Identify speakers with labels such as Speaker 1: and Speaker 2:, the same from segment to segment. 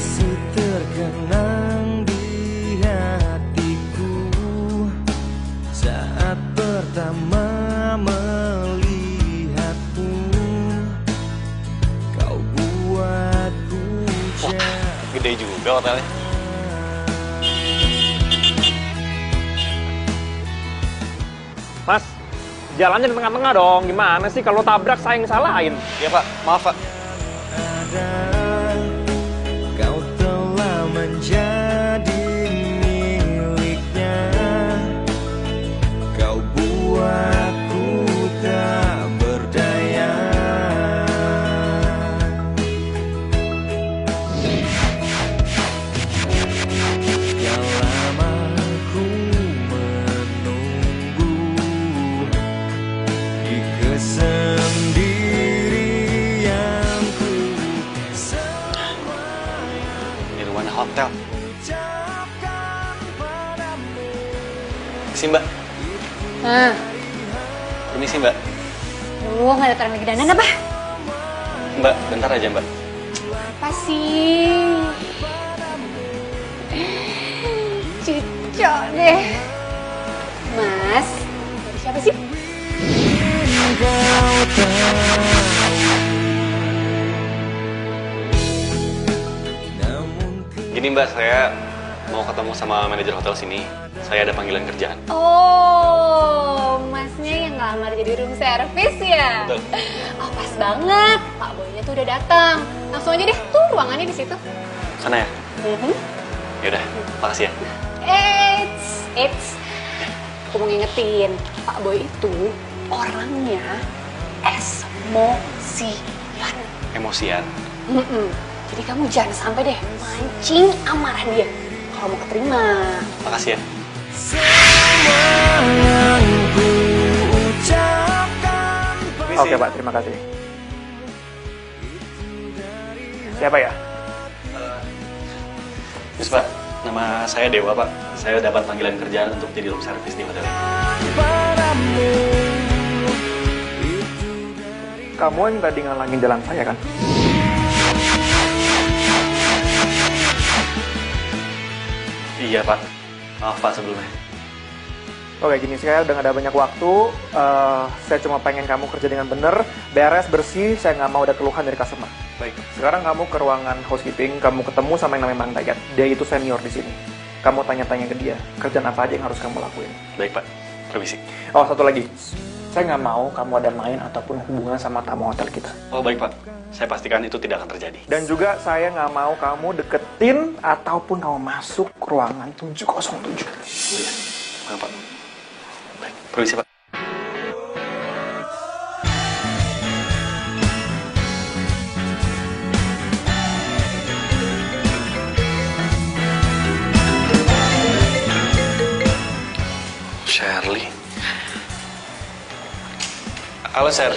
Speaker 1: masih terkenang di hatiku saat pertama melihatmu. Kau buatku jatuh.
Speaker 2: Gede juga hotelnya.
Speaker 3: Mas, jalannya di tengah-tengah dong. Gimana sih kalau tabrak saya yang salahin?
Speaker 2: Ya Pak, maaf Pak.
Speaker 1: Kau telah menjadi miliknya. Kau buatku tak berdaya. Yang lama ku menunggu di kesendirianku.
Speaker 2: Di rumah hotel. Permisi Mbak. Permisi Mbak.
Speaker 4: Nggak ada taruh lagi dandan apa?
Speaker 2: Mbak, bentar aja Mbak.
Speaker 4: Apa sih? Cocok deh. Mas, dari siapa sih?
Speaker 2: Gini Mbak, saya mau ketemu sama manajer hotel sini. Saya ada panggilan kerjaan.
Speaker 4: Oh, masnya yang ngelamar jadi room service ya?
Speaker 2: Betul.
Speaker 4: Oh, pas banget. Pak Boynya tuh udah datang. Langsung aja deh, tuh ruangannya di situ.
Speaker 2: Sana ya? Yaudah, makasih ya.
Speaker 4: Eits. Aku mau ngingetin, Pak Boy itu orangnya emosian.
Speaker 2: Emosian.
Speaker 4: Jadi kamu jangan sampai deh mancing amarah dia. Kalau mau keterima.
Speaker 2: Makasih ya.
Speaker 3: Oke Pak, terima kasih. Siapa ya?
Speaker 2: Yes Pak, nama saya Dewa Pak. Saya dapat panggilan kerjaan untuk jadi room service di hotel ini.
Speaker 3: Kamu yang tadi ngalangin jalan saya kan?
Speaker 2: Iya Pak, maaf Pak sebelumnya.
Speaker 3: Oke, gini, saya udah gak ada banyak waktu. Saya cuma pengen kamu kerja dengan bener, beres, bersih. Saya nggak mau ada keluhan dari customer.
Speaker 2: Baik.
Speaker 3: Sekarang kamu ke ruangan housekeeping, kamu ketemu sama yang namanya Mang Dayat. Dia itu senior di sini. Kamu tanya-tanya ke dia, kerjaan apa aja yang harus kamu lakuin.
Speaker 2: Baik Pak, permisi.
Speaker 3: Oh, satu lagi. Saya nggak mau kamu ada main ataupun hubungan sama tamu hotel kita.
Speaker 2: Oh baik Pak, saya pastikan itu tidak akan terjadi.
Speaker 3: Dan juga saya nggak mau kamu deketin ataupun kamu masuk ruangan 707.
Speaker 2: Iya, maaf Pak. Baik, permisi Pak. Shirley. Halo, Sher.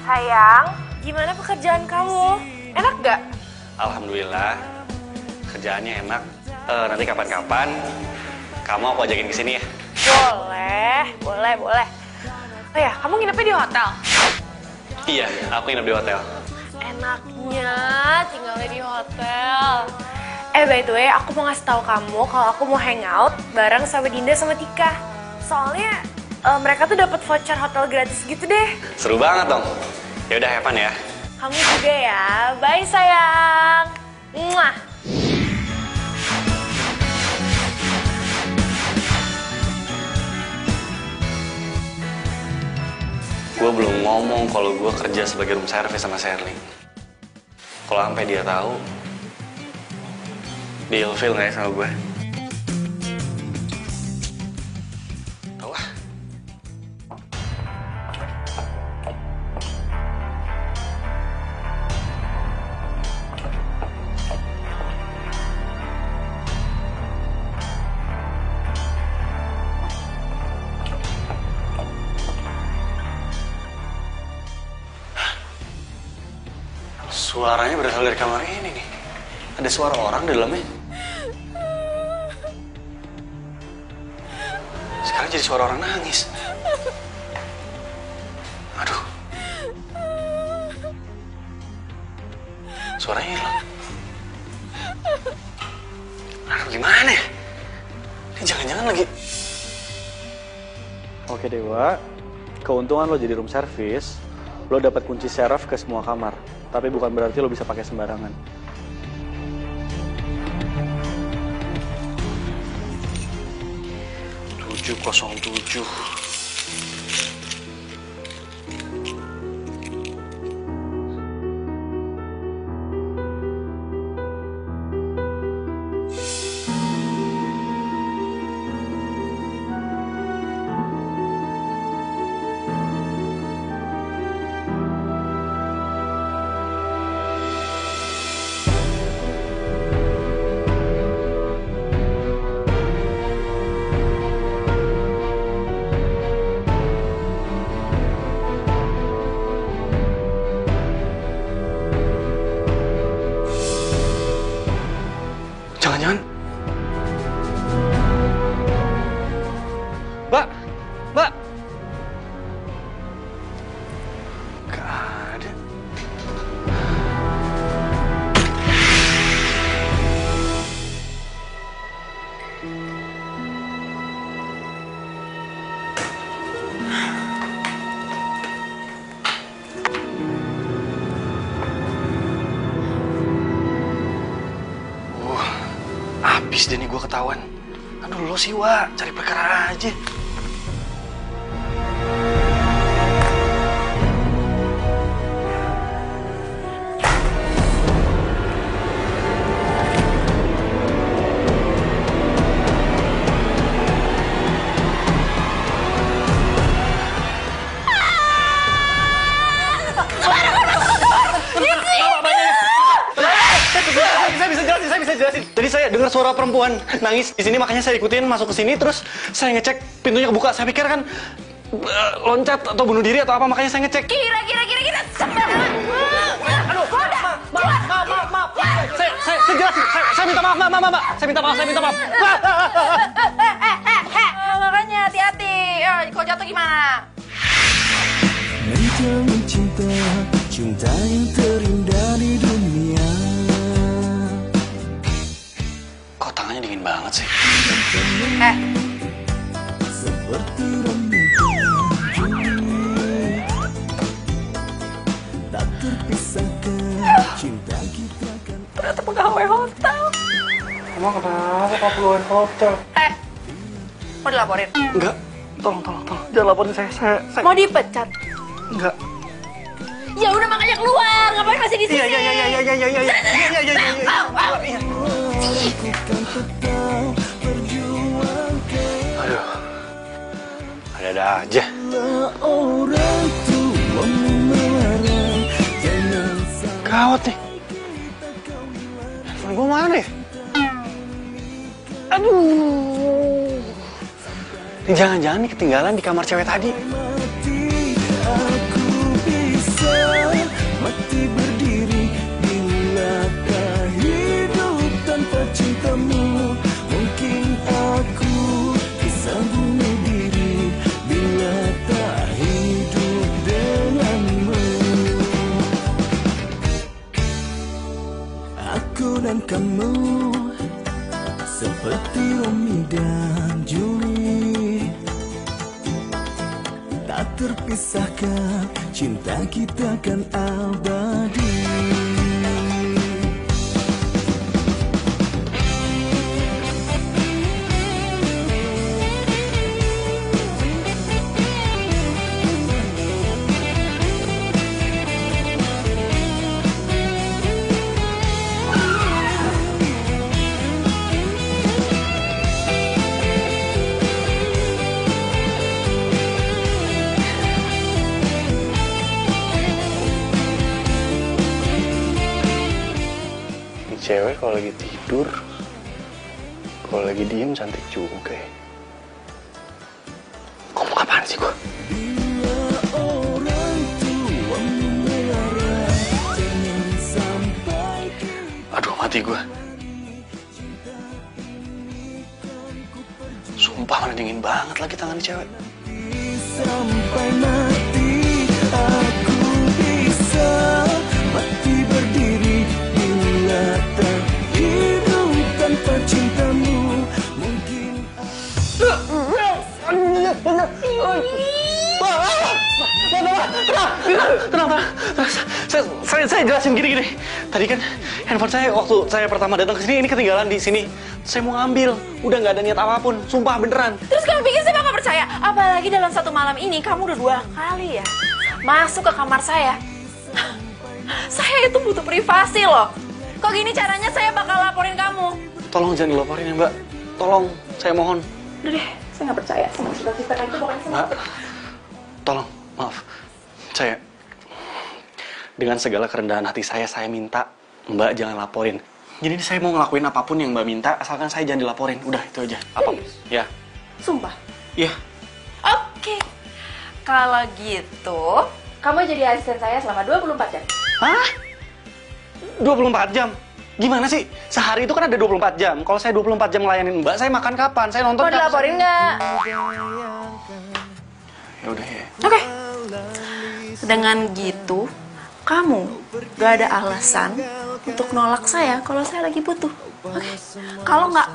Speaker 5: Sayang, gimana pekerjaan kamu? Enak gak?
Speaker 2: Alhamdulillah, kerjaannya enak. Nanti kapan-kapan kamu aku ajakin ke sini ya.
Speaker 5: Boleh. Oh ya, kamu nginepnya di hotel?
Speaker 2: Iya, aku nginep di hotel.
Speaker 5: Enaknya tinggalnya di hotel. By the way, aku mau ngasih tahu kamu kalau aku mau hangout bareng sama Dinda sama Tika. Soalnya mereka tuh dapat voucher hotel gratis gitu deh.
Speaker 2: Seru banget dong. Ya udah, have fun ya.
Speaker 5: Kamu juga ya. Bye sayang. Muah.
Speaker 2: Gue belum ngomong kalau gue kerja sebagai room service sama Shirley. Kalau sampai dia tahu, dia ilfil nggak ya sama gue? Tahu lah. Suaranya berasal dari kamar ini nih. Ada suara orang di dalamnya. Sekarang jadi suara orang nangis. Aduh. Suaranya hilang. mana ya? Ini jangan-jangan lagi...
Speaker 3: Oke Dewa, keuntungan lo jadi room service, lo dapat kunci seraf ke semua kamar. Tapi bukan berarti lo bisa pakai sembarangan.
Speaker 2: Tujuh 07. Jangan-jangan... Mbak! Mbak! Gak ada. Habis deh nih gue ketahuan. Aduh lo sih Wak, cari perkara aja. Saya bisa jelasin. Tadi saya dengar suara perempuan nangis di sini, makanya saya ikutin masuk ke sini, terus saya ngecek pintunya kebuka. Saya pikir kan loncat atau bunuh diri atau apa, makanya saya ngecek.
Speaker 5: Kira sembarangan.
Speaker 3: Aduh, maaf. Saya jelasin. Saya minta maaf, Mbak. Saya minta maaf.
Speaker 5: Makanya hati-hati. Kalau jatuh gimana?
Speaker 1: Menjalin cinta yang terindah di dunia.
Speaker 2: Kok tangannya dingin banget sih?
Speaker 1: Seperti remaja Juli, tak terpisahkan cinta kita kan.
Speaker 5: Ternyata pegawai hotel.
Speaker 3: Emang kenapa Pak pegawai hotel?
Speaker 5: Mau dilaporin?
Speaker 3: Enggak, tolong. Jangan laporin saya.
Speaker 5: Mau dipecat?
Speaker 3: Enggak.
Speaker 5: Ya udah makanya keluar, ngapain masih di sini?
Speaker 3: Iya.
Speaker 2: Aduh, ada aja.
Speaker 1: Orang tua melarang, jangan sampai
Speaker 2: Gawat nih. Handphone gue mana ya? Aduh. Ini jangan-jangan nih ketinggalan di kamar cewek tadi.
Speaker 1: mati. Aku bisa mati berdiri bila tak hidup tanpa cintamu. Mungkin aku bisa bunuh diri bila tak hidup denganmu. Aku dan kamu seperti Romeo dan Julie, tak terpisahkan, cinta kita kan abadi.
Speaker 2: Cewek kalau lagi tidur, kalau lagi diem cantik juga ya. Ngomong apaan sih gua?
Speaker 1: Bila orang tua melarang, jangan sampai.
Speaker 2: Aduh, mati gua. Sumpah mana dingin banget lagi tangan cewek.
Speaker 1: Sampai mati, aku bisa mati berdiri bila tak hidup tanpa cintamu.
Speaker 2: tenang. Saya jelasin gini. Tadi kan handphone saya waktu saya pertama datang ke sini ini ketinggalan di sini. Saya mau ngambil, udah nggak ada niat apapun, sumpah beneran.
Speaker 5: Terus kamu pikir saya bakal percaya? Apalagi dalam satu malam ini kamu udah 2 kali ya masuk ke kamar saya. Saya itu butuh privasi loh. Kok gini caranya saya bakal laporin kamu.
Speaker 2: Tolong jangan dilaporin ya Mbak. Tolong, saya mohon.
Speaker 5: Udah deh, saya nggak percaya sama cerita-cerita kayak itu pokoknya sama.
Speaker 2: Mbak, tolong, maaf. Saya, dengan segala kerendahan hati saya minta Mbak jangan laporin. Jadi ini saya mau ngelakuin apapun yang Mbak minta, asalkan saya jangan dilaporin. Udah, itu aja. Apa? Ya.
Speaker 5: Sumpah?
Speaker 2: Iya.
Speaker 5: Oke. Kalau gitu, kamu jadi asisten saya selama 24 jam.
Speaker 2: Hah? 24 jam? Gimana sih? Sehari itu kan ada 24 jam. Kalau saya 24 jam ngelayanin Mbak, saya makan kapan? Saya nonton
Speaker 5: Mau dilaporin nggak?
Speaker 2: Ya udah ya.
Speaker 5: Oke. Dengan gitu, kamu gak ada alasan untuk nolak saya kalau saya lagi butuh. Oke. Kalau nggak,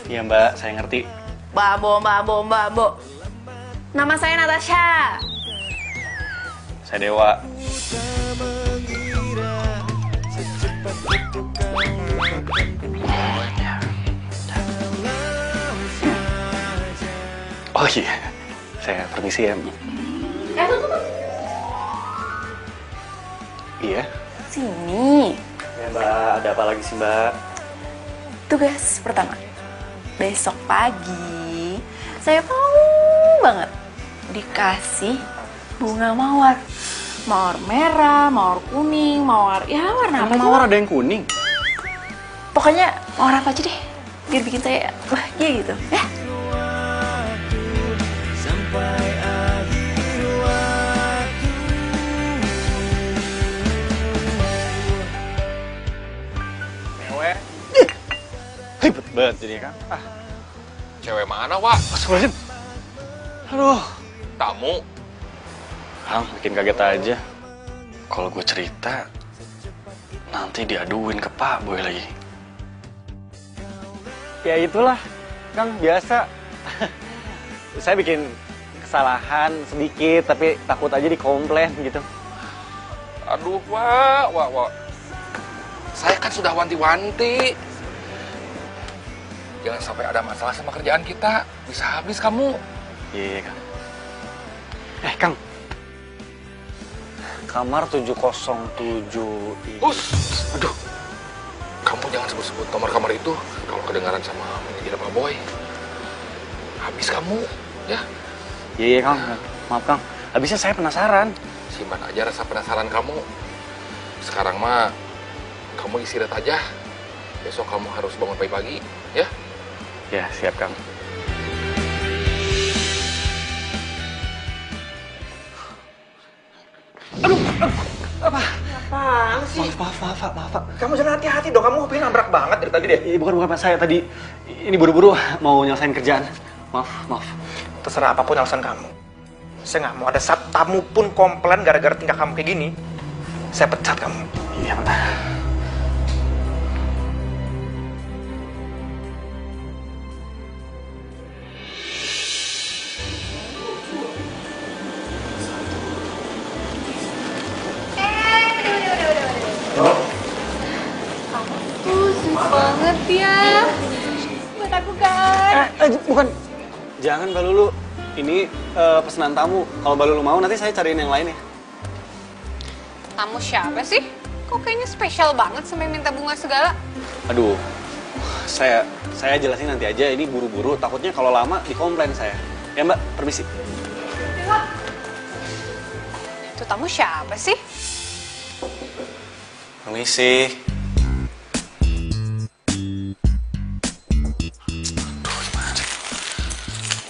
Speaker 2: Iya Mbak, saya ngerti.
Speaker 5: Mbak Bo. Nama saya Natasha.
Speaker 2: Saya Dewa. Oh iya, saya permisi ya.
Speaker 5: Tunggu.
Speaker 2: Iya.
Speaker 5: Sini.
Speaker 2: Ya Mbak, ada apa lagi sih Mbak?
Speaker 5: Tugas pertama. Besok pagi, saya mau banget dikasih bunga mawar. Mawar merah, mawar kuning, mawar... Ya, warna apa?
Speaker 2: Mawar ada yang kuning.
Speaker 5: Pokoknya mawar apa aja deh. Biar bikin saya bahagia gitu. Ya.
Speaker 2: Cewek. Ribet banget jadi kan.
Speaker 6: Cewek mana, Wak?
Speaker 2: Astagfirullahaladzim. Aduh.
Speaker 6: Tamu.
Speaker 2: Hang, bikin kaget aja. Kalau gue cerita, nanti diaduin ke Pak Boy lagi. Ya itulah, Kang, biasa. Saya bikin kesalahan sedikit, tapi takut aja dikomplain gitu.
Speaker 6: Aduh, Wak. Saya kan sudah wanti-wanti. Jangan sampai ada masalah sama kerjaan kita. Bisa habis kamu.
Speaker 2: Iya, Kang. Kang. Kamar 707 ini.
Speaker 6: Aduh. Kamu jangan sebut-sebut nomor kamar itu kalau kedengaran sama manajer Pak Boy. Habis kamu, ya.
Speaker 2: Iya, Kang. Maaf, Kang. Habisnya saya penasaran.
Speaker 6: Simpan aja rasa penasaran kamu. Sekarang mah kamu istirahat aja. Besok kamu harus bangun pagi-pagi, ya.
Speaker 2: Ya, siap, Kang. Aduh, apa?
Speaker 3: Apaan sih?
Speaker 2: Maaf, Pak.
Speaker 3: Kamu jangan hati-hati dong, kamu hobinya nabrak banget dari tadi deh.
Speaker 2: Bukan Pak, saya tadi ini buru-buru mau nyelesain kerjaan. Maaf.
Speaker 3: Terserah apapun alasan kamu. Saya nggak mau ada satu tamu pun komplain gara-gara tingkah kamu kayak gini. Saya pecat kamu.
Speaker 2: Iya, Pak.
Speaker 5: Banget ya. Buat aku kan.
Speaker 2: Bukan. Jangan, Mbak Lulu. Ini pesanan tamu. Kalau Mbak Lulu mau, nanti saya cariin yang lain ya.
Speaker 7: Tamu siapa sih? Kok kayaknya spesial banget sampai minta bunga segala?
Speaker 2: Aduh, saya jelasin nanti aja. Ini buru-buru. Takutnya kalau lama dikomplain saya. Ya Mbak, permisi.
Speaker 7: Itu tamu siapa sih?
Speaker 2: Permisi.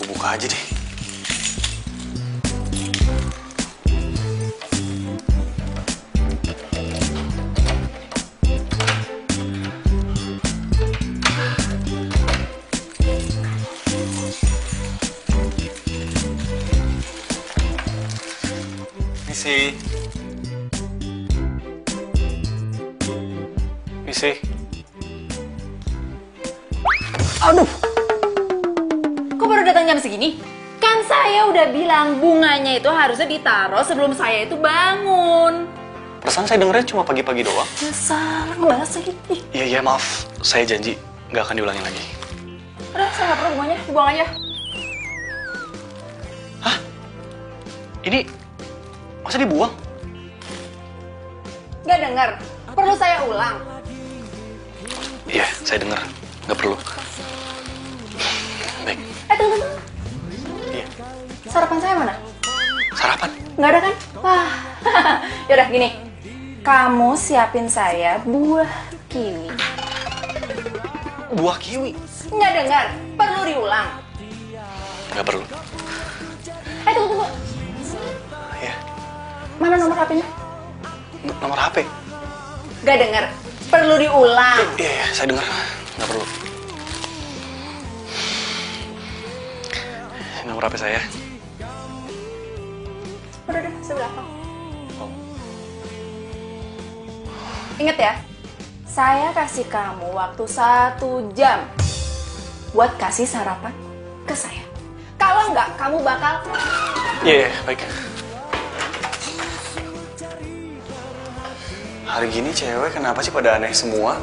Speaker 2: Buka aja deh. Misi. Aduh.
Speaker 5: Kok baru datang jam segini? Kan
Speaker 4: saya udah bilang bunganya itu harusnya ditaruh sebelum saya itu bangun.
Speaker 2: Perasaan saya dengernya cuma pagi-pagi doang.
Speaker 4: Ya salah, ngebales lagi.
Speaker 2: Iya, maaf. Saya janji nggak akan diulangi lagi.
Speaker 4: Udah, saya nggak perlu bunganya, dibuang aja.
Speaker 2: Hah? Ini masa dibuang?
Speaker 4: Nggak dengar, perlu saya ulang.
Speaker 2: Iya, saya dengar. Nggak perlu. Baik.
Speaker 4: Tunggu.
Speaker 2: Iya.
Speaker 4: Sarapan saya mana?
Speaker 2: Sarapan?
Speaker 4: Nggak ada kan? Wah, yaudah gini. Kamu siapin saya buah kiwi.
Speaker 2: Buah kiwi?
Speaker 4: Nggak dengar, perlu diulang.
Speaker 2: Nggak perlu.
Speaker 4: Tunggu.
Speaker 2: Iya.
Speaker 4: Mana nomor HP-nya?
Speaker 2: Nomor HP?
Speaker 4: Nggak dengar, perlu diulang.
Speaker 2: Iya, saya dengar. Nggak perlu. Nomor HP saya.
Speaker 4: Udah, saya udah hafal. Ingat ya, saya kasih kamu waktu 1 jam buat kasih sarapan ke saya. Kalau nggak, kamu bakal...
Speaker 2: Iya, baik. Hari gini cewek kenapa sih pada aneh semua?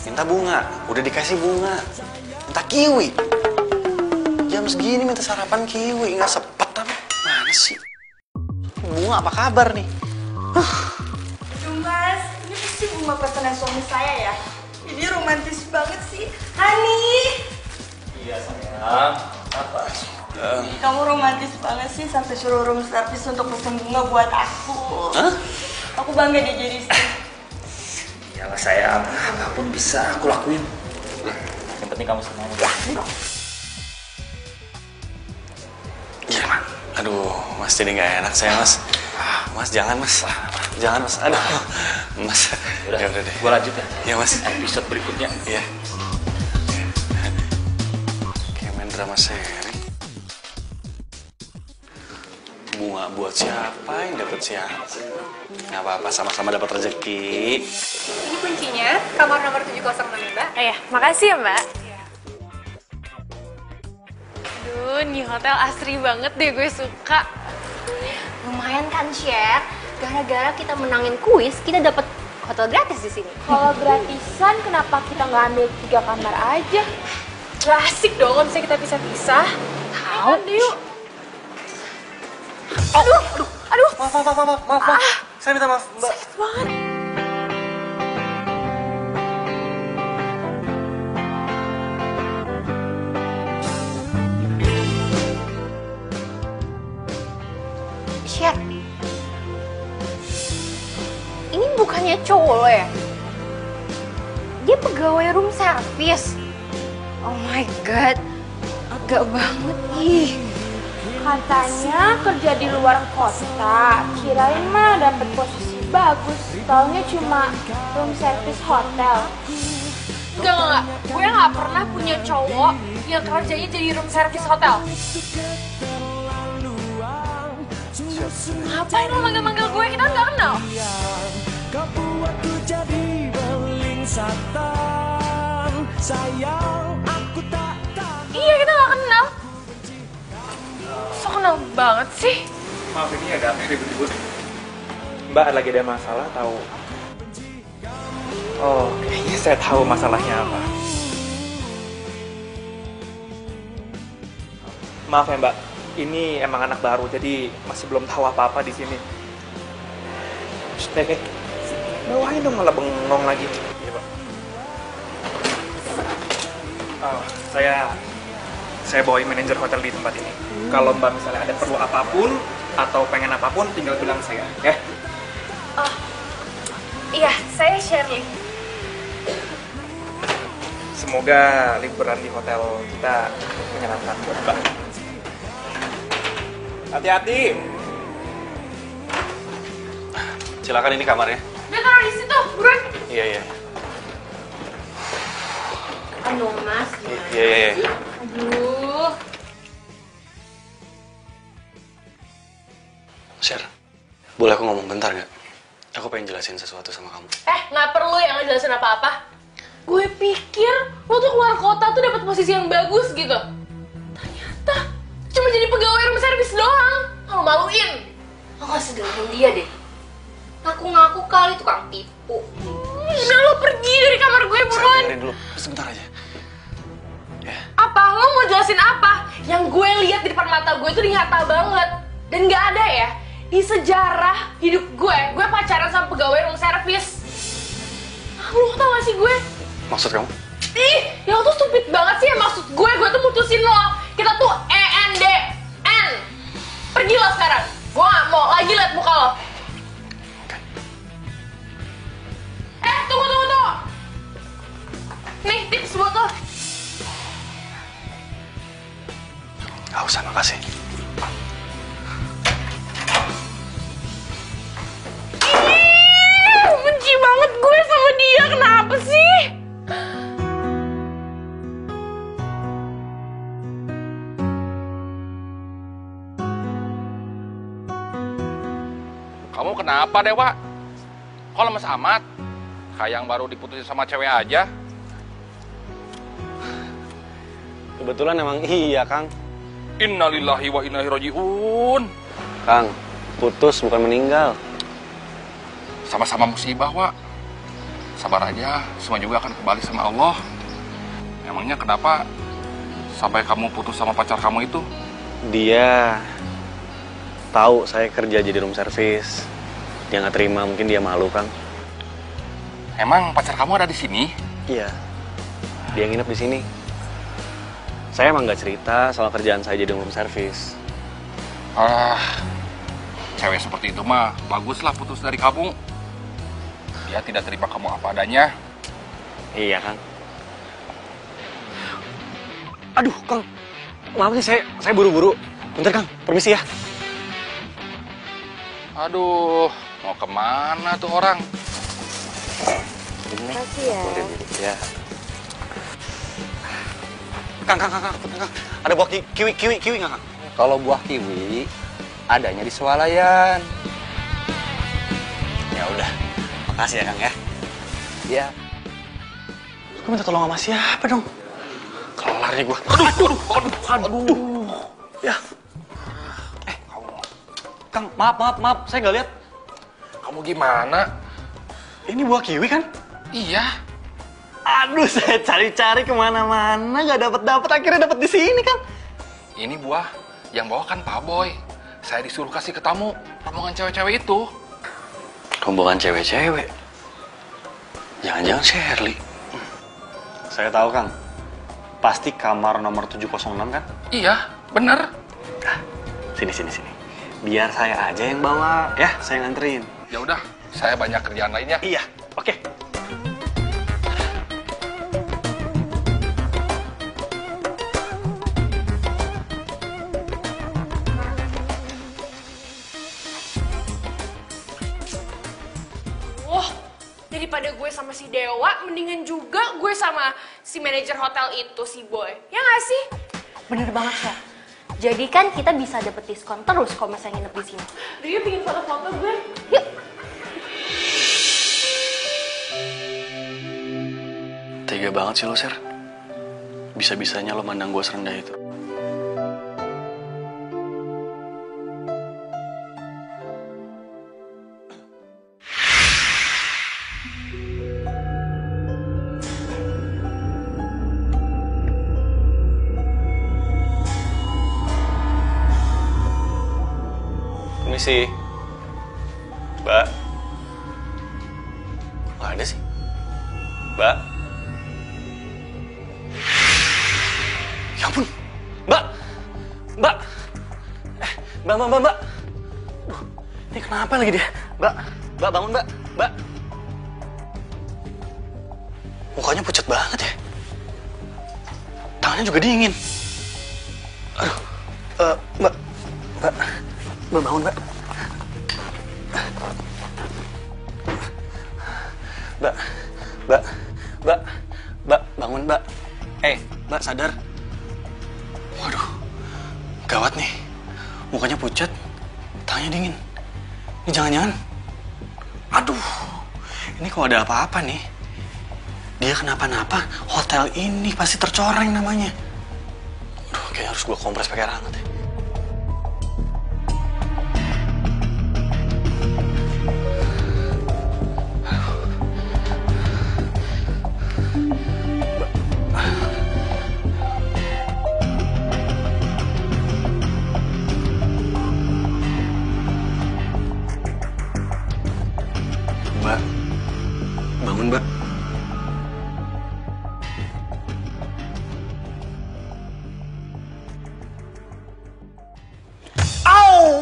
Speaker 2: Minta bunga, udah dikasih bunga. Minta kiwi. Jam segini minta sarapan kiwi, nggak sepet apa? Mana sih? Bunga apa kabar nih?
Speaker 8: Mas, ini pasti bunga pesanan suami saya ya? Ini romantis banget sih. Hani!
Speaker 9: Iya sayang, apa?
Speaker 8: Kamu romantis banget sih sampai suruh room service untuk pesen bunga buat aku.
Speaker 2: Hah?
Speaker 8: Aku bangga deh jadi istri.
Speaker 9: Iyalah sayang, apapun bisa aku lakuin. Yang penting kamu senang.
Speaker 2: Iya, Mas. Aduh, Mas jadi nggak enak saya, Mas. Mas jangan, Mas. Jangan, Mas. Aduh, Mas.
Speaker 9: Udah
Speaker 2: deh.
Speaker 9: gua lanjut ya.
Speaker 2: Iya, Mas.
Speaker 9: Episode berikutnya.
Speaker 2: Iya. Kayak main drama seri. Bunga buat siapa yang dapat siapa? Nggak apa-apa, sama-sama dapat rezeki.
Speaker 7: Ini kuncinya, kamar nomor 706 Mbak.
Speaker 5: Ya, makasih ya Mbak. Aduh, nih hotel asri banget deh, gue suka.
Speaker 4: Lumayan kan, Cher? Gara-gara kita menangin kuis, kita dapat hotel gratis di sini.
Speaker 5: Kalau gratisan, kenapa kita nggak ambil 3 kamar aja? Gak asik dong kalau misalnya kita pisah-pisah. Tahu deh yuk. Aduh.
Speaker 2: Maaf. Saya minta maaf, Mbak.
Speaker 5: Sakit banget.
Speaker 4: Cher, ini bukannya cowok lo ya? Dia pegawai room service. Oh my god, agak banget ih.
Speaker 5: Katanya kerja di luar kota, kirain mah dapet posisi bagus. Taunya cuma room service hotel. Enggak. Gue nggak pernah punya cowok yang kerjanya jadi room service hotel. Ngapain lo manggil-manggil gue? Kita nggak kenal.
Speaker 1: Kau buatku jadi beling satan. Sayang, aku tak tahu.
Speaker 5: Iya, kita nggak kenal. So kenal banget sih.
Speaker 3: Maaf, ini ada apa ribut-ribut? Mbak lagi ada masalah tahu? Oh, kayaknya saya tahu masalahnya apa. Maaf ya Mbak, ini emang anak baru, jadi masih belum tahu apa-apa di sini. Nek, bawain dong, malah bengong lagi. Iya Pak. Oh, saya bawain manajer hotel di tempat ini. Kalau Mbak misalnya ada perlu apapun atau pengen apapun, tinggal bilang saya, ya.
Speaker 5: Oh, iya, saya Shirley.
Speaker 3: Semoga liburan di hotel kita menyenangkan buat Mbak. Hati-hati.
Speaker 2: Silakan, ini kamarnya.
Speaker 5: Dia taruh di situ, buruan.
Speaker 2: Iya.
Speaker 4: Aduh mas,
Speaker 2: Iya.
Speaker 5: Aduh.
Speaker 2: Sher, boleh aku ngomong bentar nggak? Aku pengen jelasin sesuatu sama kamu.
Speaker 5: Nggak perlu yang ngejelasin apa-apa. Gue pikir lo tuh keluar kota tuh dapat posisi yang bagus gitu. Ternyata cuma jadi pegawai room service doang. Malu-maluin.
Speaker 4: Lo gak usah dengerin dia deh. Ngaku-ngaku kali tukang tipu.
Speaker 5: Udah lo pergi dari kamar gue buruan.
Speaker 2: Dengerin dulu, sebentar aja. Ya.
Speaker 5: Apa? Lo mau jelasin apa? Yang gue lihat di depan mata gue itu nyata banget. Dan gak ada ya di sejarah hidup gue pacaran sama pegawai room service. Lo tau gak sih gue?
Speaker 2: Maksud kamu?
Speaker 5: Ih, ya lo tuh stupid banget sih ya. Maksud gue tuh mutusin lo. Kita tuh ENDN. Pergi lo sekarang. Gue gak mau lagi liat muka lo. Tunggu. Nih, tips buat lo.
Speaker 2: Gak usah, makasih.
Speaker 5: Benci banget gue sama dia, kenapa sih?
Speaker 6: Kamu kenapa, Dewa? Kok lemes amat? Kayak yang baru diputusin sama cewek aja.
Speaker 2: Kebetulan emang iya, Kang.
Speaker 6: Innalillahi wa inna ilaihi raji'un.
Speaker 2: Kang, putus bukan meninggal.
Speaker 6: Sama-sama musibah, Wak. Sabar aja, semua juga akan kembali sama Allah. Emangnya kenapa sampai kamu putus sama pacar kamu itu?
Speaker 2: Dia tahu saya kerja jadi room service. Dia nggak terima, mungkin dia malu, Kang.
Speaker 6: Emang pacar kamu ada di sini?
Speaker 2: Iya, dia nginep di sini. Saya emang nggak cerita soal kerjaan saya jadi room service.
Speaker 6: Cewek seperti itu mah baguslah putus dari kamu. Dia tidak terima kamu apa adanya.
Speaker 2: Iya, Kang. Aduh, Kang. Maaf nih, saya buru-buru. Bentar, Kang. Permisi ya.
Speaker 6: Aduh, mau kemana tuh orang?
Speaker 2: Ini.
Speaker 5: Makasih ya.
Speaker 2: Ya. Kang. Ada buah kiwi nggak, Kang?
Speaker 10: Kalau buah kiwi adanya di swalayan.
Speaker 2: Ya udah. Makasih ya, Kang ya.
Speaker 10: Ya.
Speaker 2: Gue minta tolong sama siapa dong? Kelar nih gue. Aduh. Ya. Kang, maaf. Saya nggak lihat.
Speaker 6: Kamu gimana?
Speaker 2: Ini buah kiwi kan?
Speaker 6: Iya.
Speaker 2: Aduh, saya cari-cari kemana-mana nggak dapet. Akhirnya dapet di sini, Kang.
Speaker 6: Ini buah yang bawa kan Pak Boy. Saya disuruh kasih ke tamu rombongan cewek-cewek itu.
Speaker 2: Rombongan cewek-cewek? Jangan-jangan Shirley. Saya tahu, Kang. Pasti kamar nomor 706 kan?
Speaker 6: Iya, bener.
Speaker 2: Nah, sini. Biar saya aja yang bawa, ya, saya nganterin.
Speaker 6: Ya udah, saya banyak kerjaan lainnya.
Speaker 2: Iya, oke.
Speaker 5: Daripada gue sama si Dewa, mendingan juga gue sama si manajer hotel itu, si Boy. Ya nggak sih?
Speaker 4: Bener banget, Chef. Jadi kan kita bisa dapet diskon terus kalau misalnya nginep di sini.
Speaker 5: Dia bikin foto-foto gue.
Speaker 4: Yuk.
Speaker 2: Tega banget sih lo, Ser. Bisa-bisanya lo mandang gue serendah itu. Permisi. Mbak. Nggak ada sih. Mbak. Ya ampun. Mbak. Mbak. Mbak. Duh, ini kenapa lagi dia? Mbak. Mbak, bangun, Mbak. Mbak. Mukanya pucat banget ya. Tangannya juga dingin. Aduh. Mbak. Mbak, bangun, Mbak. Mbak, bangun, Mbak. Mbak, sadar. Waduh, gawat nih. Mukanya pucat, tangannya dingin. Ini jangan-jangan. Aduh, ini kalau ada apa-apa nih, dia kenapa-napa, hotel ini pasti tercoreng namanya. Aduh, kayaknya harus gue kompres pakai air hangat ya. Bangun, Mbak.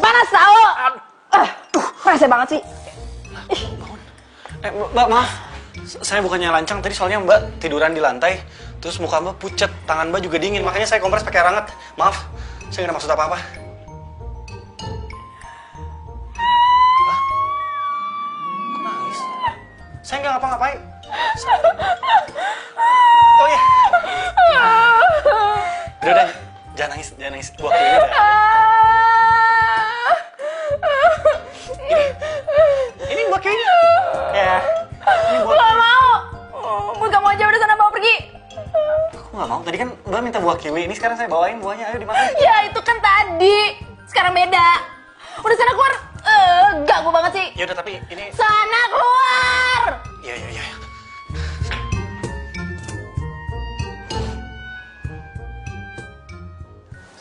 Speaker 4: Panas tau! Panas banget sih.
Speaker 2: Mbak, maaf. Saya bukannya lancang tadi, soalnya Mbak tiduran di lantai. Terus muka Mbak pucet, tangan Mbak juga dingin. Makanya saya kompres pakai air hangat. Maaf, saya nggak ada maksud apa-apa. Kok nangis? Saya nggak ngapa-ngapain. Oh iya. Udah, jangan nangis, jangan nangis. Buah kiwi udah ada. Ini buah kiwi. Ya. Ini buah kiwi.
Speaker 4: Gak mau. Gue gak mau aja, udah sana bawa pergi.
Speaker 2: Aku nggak mau. Tadi kan Mbak minta buah kiwi. Ini sekarang saya bawain buahnya. Ayo dimakan.
Speaker 4: Ya itu kan tadi. Sekarang beda. Udah sana keluar. Ganggu banget sih.
Speaker 2: Ya udah, tapi ini.
Speaker 4: Sana keluar.
Speaker 2: Iya.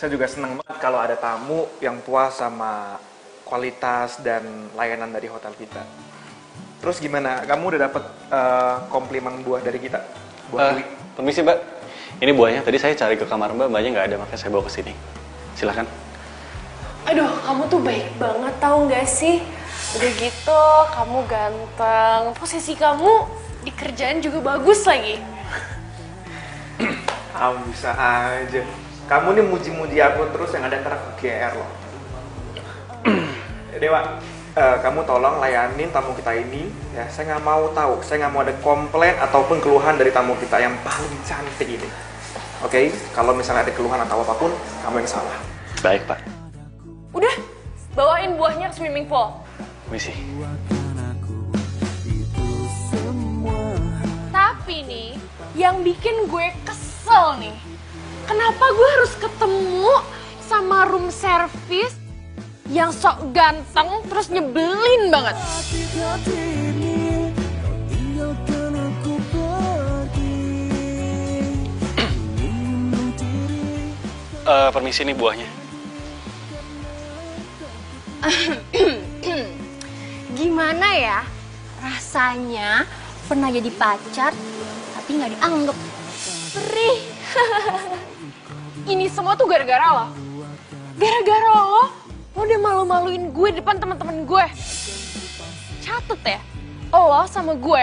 Speaker 3: Saya juga senang banget kalau ada tamu yang puas sama kualitas dan layanan dari hotel kita. Terus gimana? Kamu udah dapet komplimen buah dari kita? Buah kiwi.
Speaker 2: Permisi, Mbak. Ini buahnya. Tadi saya cari ke kamar Mbaknya nggak ada, makanya saya bawa ke sini. Silakan.
Speaker 5: Aduh, kamu tuh baik banget tau gak sih? Udah gitu, kamu ganteng, posisi kamu di kerjaan juga bagus lagi.
Speaker 3: Kamu bisa aja. Kamu nih muji-muji aku terus, yang ada ntar aku GR loh. Dewa, kamu tolong layanin tamu kita ini. Ya, saya nggak mau tahu, saya nggak mau ada komplain ataupun keluhan dari tamu kita yang paling cantik ini. Oke? Kalau misalnya ada keluhan atau apapun, kamu yang salah.
Speaker 2: Baik, Pak.
Speaker 5: Udah, bawain buahnya ke swimming pool.
Speaker 2: Misi.
Speaker 5: Tapi nih, yang bikin gue kesel nih, kenapa gue harus ketemu sama room service yang sok ganteng terus nyebelin banget?
Speaker 2: Permisi nih buahnya.
Speaker 5: Gimana ya rasanya pernah jadi pacar tapi nggak dianggap? Perih. Ini semua tuh gara-gara lo. Gara-gara lo udah malu-maluin gue depan teman-teman gue. Catet ya, lo sama gue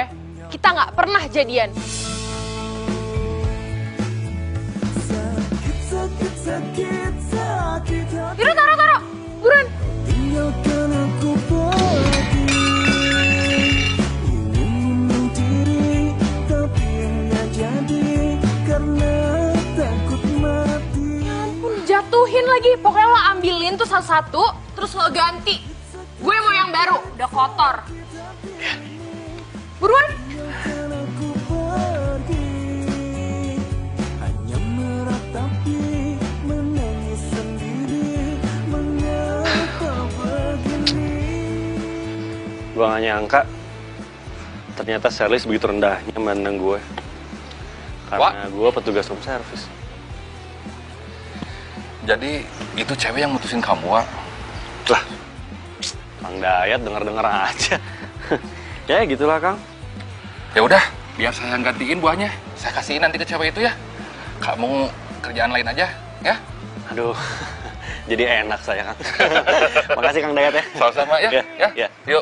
Speaker 5: kita nggak pernah jadian. Yaudah, taruh, buruan. Jatuhin lagi, pokoknya lo ambilin tuh satu-satu, terus lo ganti. Gue mau yang baru, udah kotor. Buruan.
Speaker 2: Gue gak nyangka ternyata Charles begitu rendahnya mandang gue. Karena gue petugas room service.
Speaker 6: Jadi itu cewek yang mutusin kamu, Wak?
Speaker 2: Lah, Kang Dayat denger-denger aja. Ya gitulah, Kang.
Speaker 6: Ya udah, biar saya gantiin buahnya. Saya kasihin nanti ke cewek itu ya. Kamu kerjaan lain aja, ya?
Speaker 2: Aduh, jadi enak saya, Kang. Makasih Kang Dayat ya.
Speaker 6: Sama-sama ya.
Speaker 2: Ya.
Speaker 6: Yuk.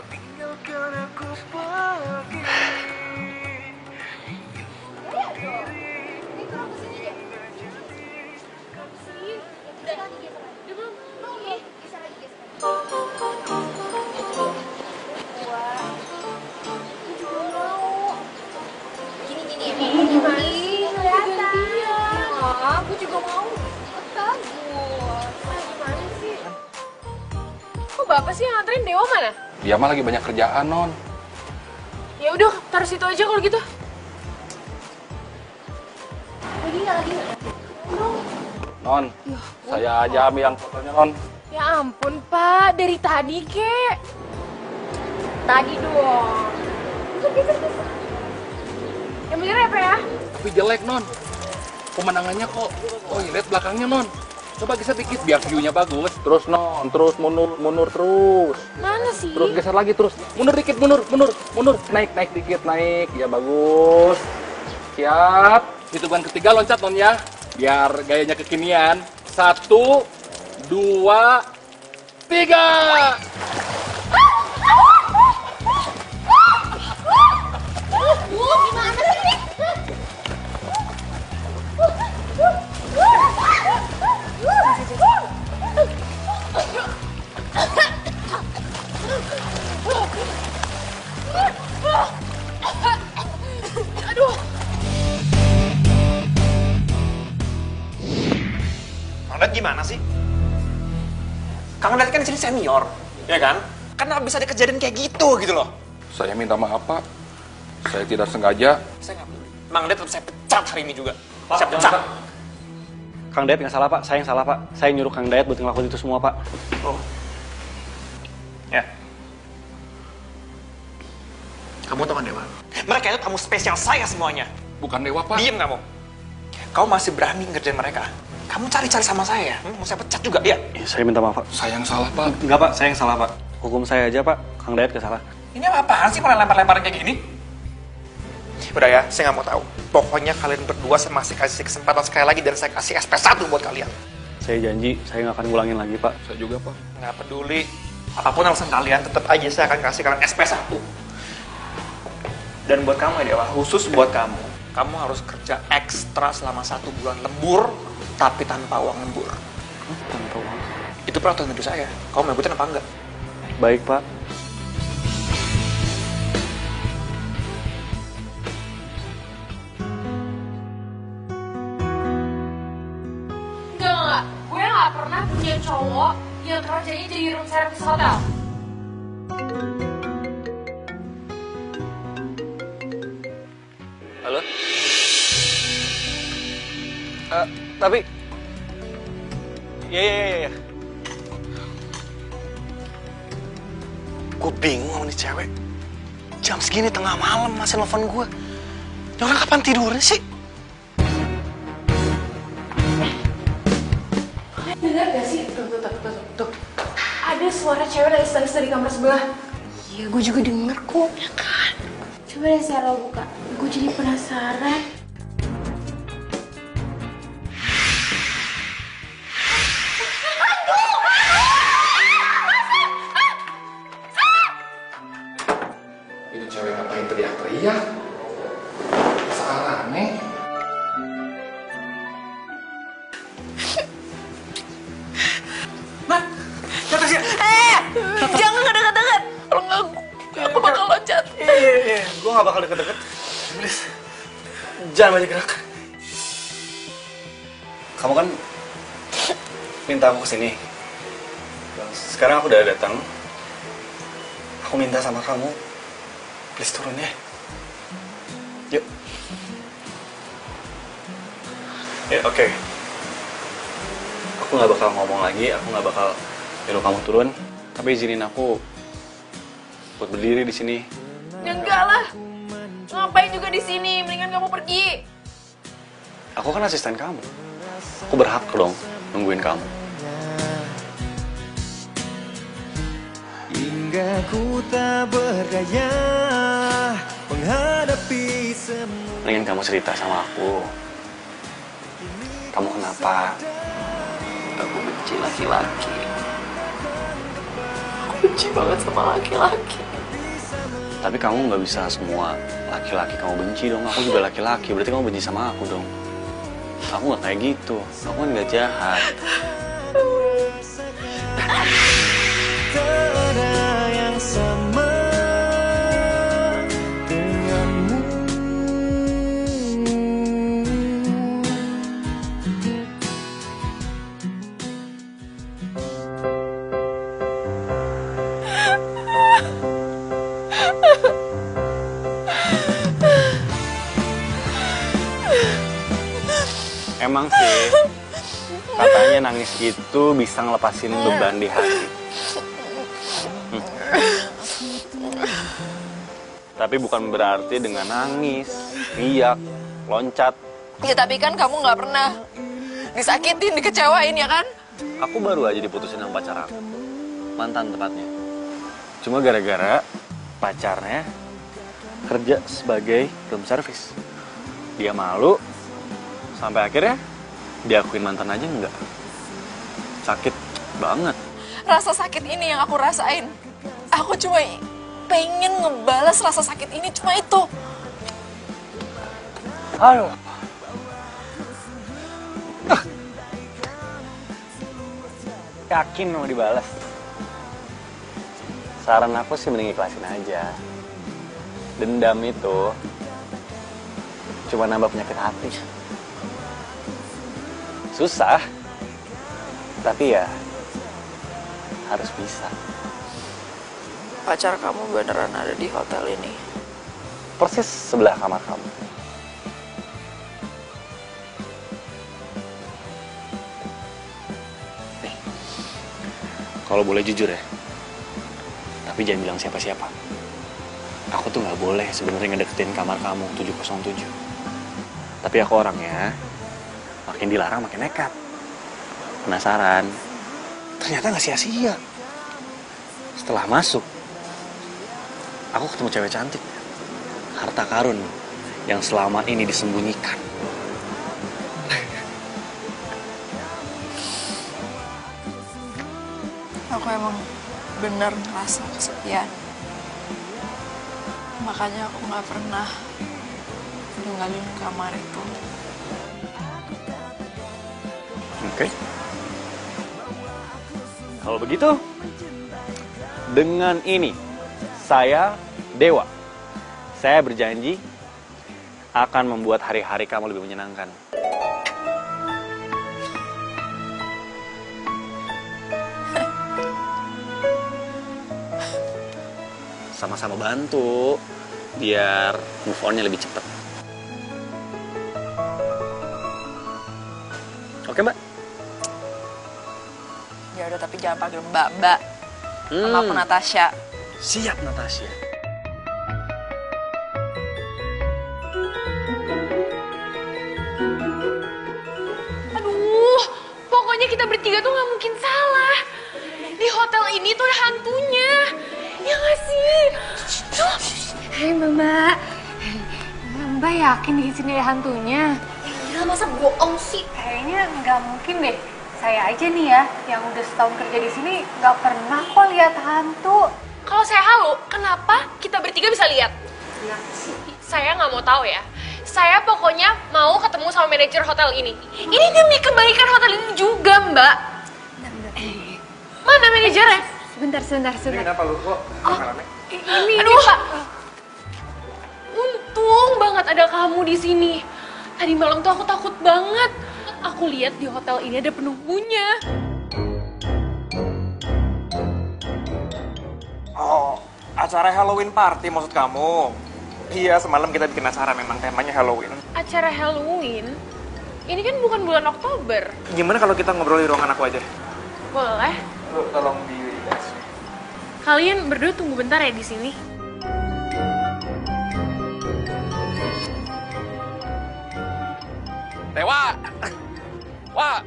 Speaker 5: Aku juga mau bagus. Gimana sih? Kok Bapak sih yang nganterin? Dewa mana?
Speaker 6: Dia mah lagi banyak kerjaan, Non.
Speaker 5: Ya udah, taruh situ aja kalau gitu.
Speaker 6: Non, saya aja ambil yang fotonya, Non.
Speaker 5: Ya ampun, Pak. Dari tadi, kek. Tadi doang. Yang bener ya, Pak ya?
Speaker 6: Tapi jelek, Non. Pemandangannya kok lihat belakangnya, Non. Coba geser dikit biar view-nya bagus. Terus non, terus mundur terus.
Speaker 5: Mana sih?
Speaker 6: Terus geser lagi terus. Mundur dikit, mundur. Naik dikit, naik. Ya bagus. Siap. Hitungan ketiga loncat non ya. Biar gayanya kekinian. 1, 2, 3.
Speaker 5: Gimana sih ini? Aduh.
Speaker 3: Kang Dayat gimana sih? Kang Dayat kan di sini senior, ya kan? Kenapa bisa ada kejadian kayak gitu loh?
Speaker 6: Saya minta maaf, Pak. Saya tidak sengaja.
Speaker 3: Saya nggak peduli. Mang Dayat tetap saya pecat hari ini juga. Saya pecat.
Speaker 2: Kang Dayat yang salah, Pak. Saya yang salah, Pak. Saya nyuruh Kang Dayat buat ngelakuin itu semua, Pak.
Speaker 3: Oh. Ya. Kamu tahu kan Dewa? Mereka itu tamu spesial saya semuanya.
Speaker 6: Bukan Dewa, Pak.
Speaker 3: Diem kamu. Kamu masih berani ngerjain mereka. Kamu cari-cari sama saya. Mau saya pecat juga, iya?
Speaker 2: Ya, saya minta maaf, Pak.
Speaker 6: Saya yang salah, Pak.
Speaker 2: Enggak, Pak. Saya yang salah, Pak. Hukum saya aja, Pak. Kang Dayat gak salah.
Speaker 3: Ini apaan sih malah lempar-lemparan kayak gini? Udah ya, saya nggak mau tahu. Pokoknya kalian berdua saya masih kasih kesempatan sekali lagi dan saya kasih SP1 buat kalian.
Speaker 2: Saya janji, saya nggak akan ngulangin lagi, Pak.
Speaker 6: Saya juga, Pak.
Speaker 3: Nggak peduli. Apapun alasan kalian, tetap aja saya akan kasih kalian SP1. Dan buat kamu ya Dewa, khusus buat kamu. Kamu harus kerja ekstra selama 1 bulan lembur, tapi tanpa uang lembur.
Speaker 2: Tanpa uang.
Speaker 3: Itu peraturan hidup saya. Kamu mau ikutin apa enggak?
Speaker 2: Baik, Pak.
Speaker 5: Enggak. Gue nggak pernah punya cowok yang kerjanya jadi room service hotel.
Speaker 2: Halo? Tapi... Iya. Gue bingung sama nih cewek. Jam segini tengah malam masih nelfon gue. Ini orang kapan tidurnya sih?
Speaker 5: Dengar gak sih? Tuh. Ada suara cewek nangis-nangis dari kamar sebelah. Iya, gue juga denger kok. Ya kan? Coba deh Sarah buka. Gue jadi penasaran.
Speaker 6: Itu cewek ngapain teriak-teriak? Salah, Neng.
Speaker 5: Jangan deket-deket. Kalau nggak, aku bakal loncat.
Speaker 2: Iya. Gue gak bakal deket-deket. Please. Jangan banyak gerak. Kamu kan minta aku kesini. Sekarang aku udah datang. Aku minta sama kamu. Please turun ya. Yuk. Ya, oke. Aku gak bakal ngomong lagi. Aku gak bakal nyuruh kamu turun. Tapi izinin aku buat berdiri di sini.
Speaker 5: Enggak lah. Ngapain juga di sini? Mendingan kamu pergi.
Speaker 2: Aku kan asisten kamu. Aku berhak dong nungguin kamu.
Speaker 1: Hingga ku tak berdaya menghadapi semua.
Speaker 2: Mendingan kamu cerita sama aku. Kamu kenapa?
Speaker 5: Aku benci laki-laki. Aku benci banget sama laki-laki.
Speaker 2: Tapi kamu nggak bisa semua laki-laki kamu benci dong. Aku juga laki-laki, berarti kamu benci sama aku dong. Aku nggak kayak gitu. Aku kan nggak jahat.
Speaker 1: Tiada yang sama denganmu.
Speaker 2: Emang sih, katanya nangis itu bisa ngelepasin beban di hati. Tapi bukan berarti dengan nangis, riak, loncat.
Speaker 5: Ya tapi kan kamu nggak pernah
Speaker 11: disakitin, dikecewain ya kan?
Speaker 2: Aku baru aja diputusin sama pacar aku. Mantan tepatnya. Cuma gara-gara pacarnya kerja sebagai room service. Dia malu, sampai akhirnya diakuin mantan aja enggak. Sakit banget.
Speaker 11: Rasa sakit ini yang aku rasain. Aku cuma pengen ngebalas rasa sakit ini, cuma itu.
Speaker 2: Aduh. Yakin mau dibalas? Saran aku sih mending ikhlasin aja. Dendam itu cuma nambah penyakit hati. Susah, tapi ya harus bisa.
Speaker 11: Pacar kamu beneran ada di hotel ini?
Speaker 2: Persis sebelah kamar kamu. Nih, kalau boleh jujur ya, tapi jangan bilang siapa-siapa. Aku tuh nggak boleh sebenarnya ngedeketin kamar kamu 707. Tapi aku orangnya makin dilarang makin nekat. Penasaran? Ternyata nggak sia-sia. Setelah masuk, aku ketemu cewek cantik. Harta karun yang selama ini disembunyikan.
Speaker 11: Aku emang bener ngerasa kesepian. Makanya aku nggak pernah ninggalin kamar itu.
Speaker 2: Oke. Kalau begitu, dengan ini saya Dewa. Saya berjanji akan membuat hari-hari kamu lebih menyenangkan. Sama-sama bantu biar move on-nya lebih cepat. Oke, Mbak?
Speaker 11: Ya udah, tapi jangan panggil Mbak. Nama aku Natasha.
Speaker 2: Siap, Natasha.
Speaker 5: Aduh, pokoknya kita bertiga tuh nggak mungkin salah. Di hotel ini tuh ada hantunya. Ya nggak sih?
Speaker 7: Hei Mbak, Mbak yakin di sini ada hantunya?
Speaker 5: Ya masa bohong sih?
Speaker 7: Kayaknya nggak mungkin deh. Saya aja nih ya, yang udah setahun kerja di sini nggak pernah kok lihat hantu.
Speaker 5: Kalau saya halu, kenapa kita bertiga bisa lihat? Saya nggak mau tahu ya. Saya pokoknya mau ketemu sama manajer hotel ini. Ini demi kebaikan hotel ini juga, Mbak. Mana manajernya?
Speaker 7: Sebentar.
Speaker 3: Ini kenapa lu kok rame?
Speaker 5: Aduh, Pak. Untung banget ada kamu di sini. Tadi malam tuh aku takut banget. Aku lihat di hotel ini ada penunggunya.
Speaker 3: Oh, acara Halloween party maksud kamu? Iya, semalam kita bikin acara, memang temanya Halloween.
Speaker 5: Acara Halloween? Ini kan bukan bulan Oktober.
Speaker 3: Gimana kalau kita ngobrol di ruangan aku aja?
Speaker 5: Boleh.
Speaker 3: Lu tolong di
Speaker 5: Kalian berdua tunggu bentar ya di sini.
Speaker 6: Dewa! Wah!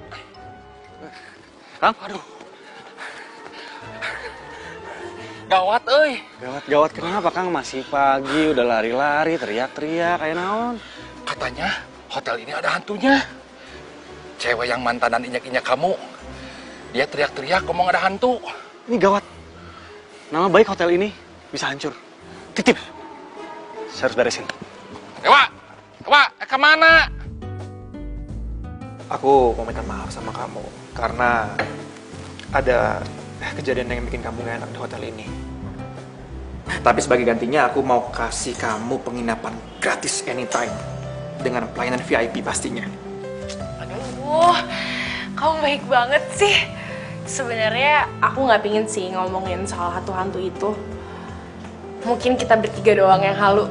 Speaker 2: Kang?
Speaker 6: Aduh. Gawat, euy.
Speaker 2: Gawat kenapa, Kang? Masih pagi, udah lari-lari, teriak-teriak, kayak naon?
Speaker 6: Katanya hotel ini ada hantunya. Cewek yang mantanan injak-injak kamu, dia teriak-teriak ngomong ada hantu.
Speaker 2: Ini gawat. Nama baik hotel ini bisa hancur. Titip. Saya harus beresin.
Speaker 6: Dewa! Kemana?
Speaker 3: Aku mau minta maaf sama kamu karena ada kejadian yang bikin kamu gak enak di hotel ini. Tapi sebagai gantinya aku mau kasih kamu penginapan gratis anytime dengan pelayanan VIP pastinya.
Speaker 5: Aduh, kamu baik banget sih. Sebenarnya aku nggak pingin sih ngomongin soal hantu-hantu itu. Mungkin kita bertiga doang yang halu.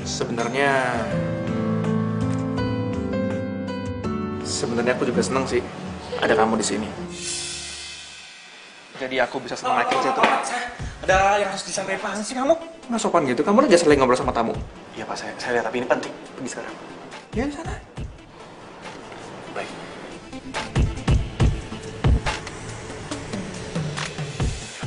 Speaker 3: Sebenarnya aku juga seneng sih ada kamu di sini. Jadi aku bisa senang aja tuh. Ada yang harus disampaikan sih kamu? Nggak sopan gitu. Kamu aja sering ngobrol sama tamu.
Speaker 2: Iya Pak, saya lihat, tapi ini penting. Pergi sekarang.
Speaker 3: Ya sana.
Speaker 2: Baik.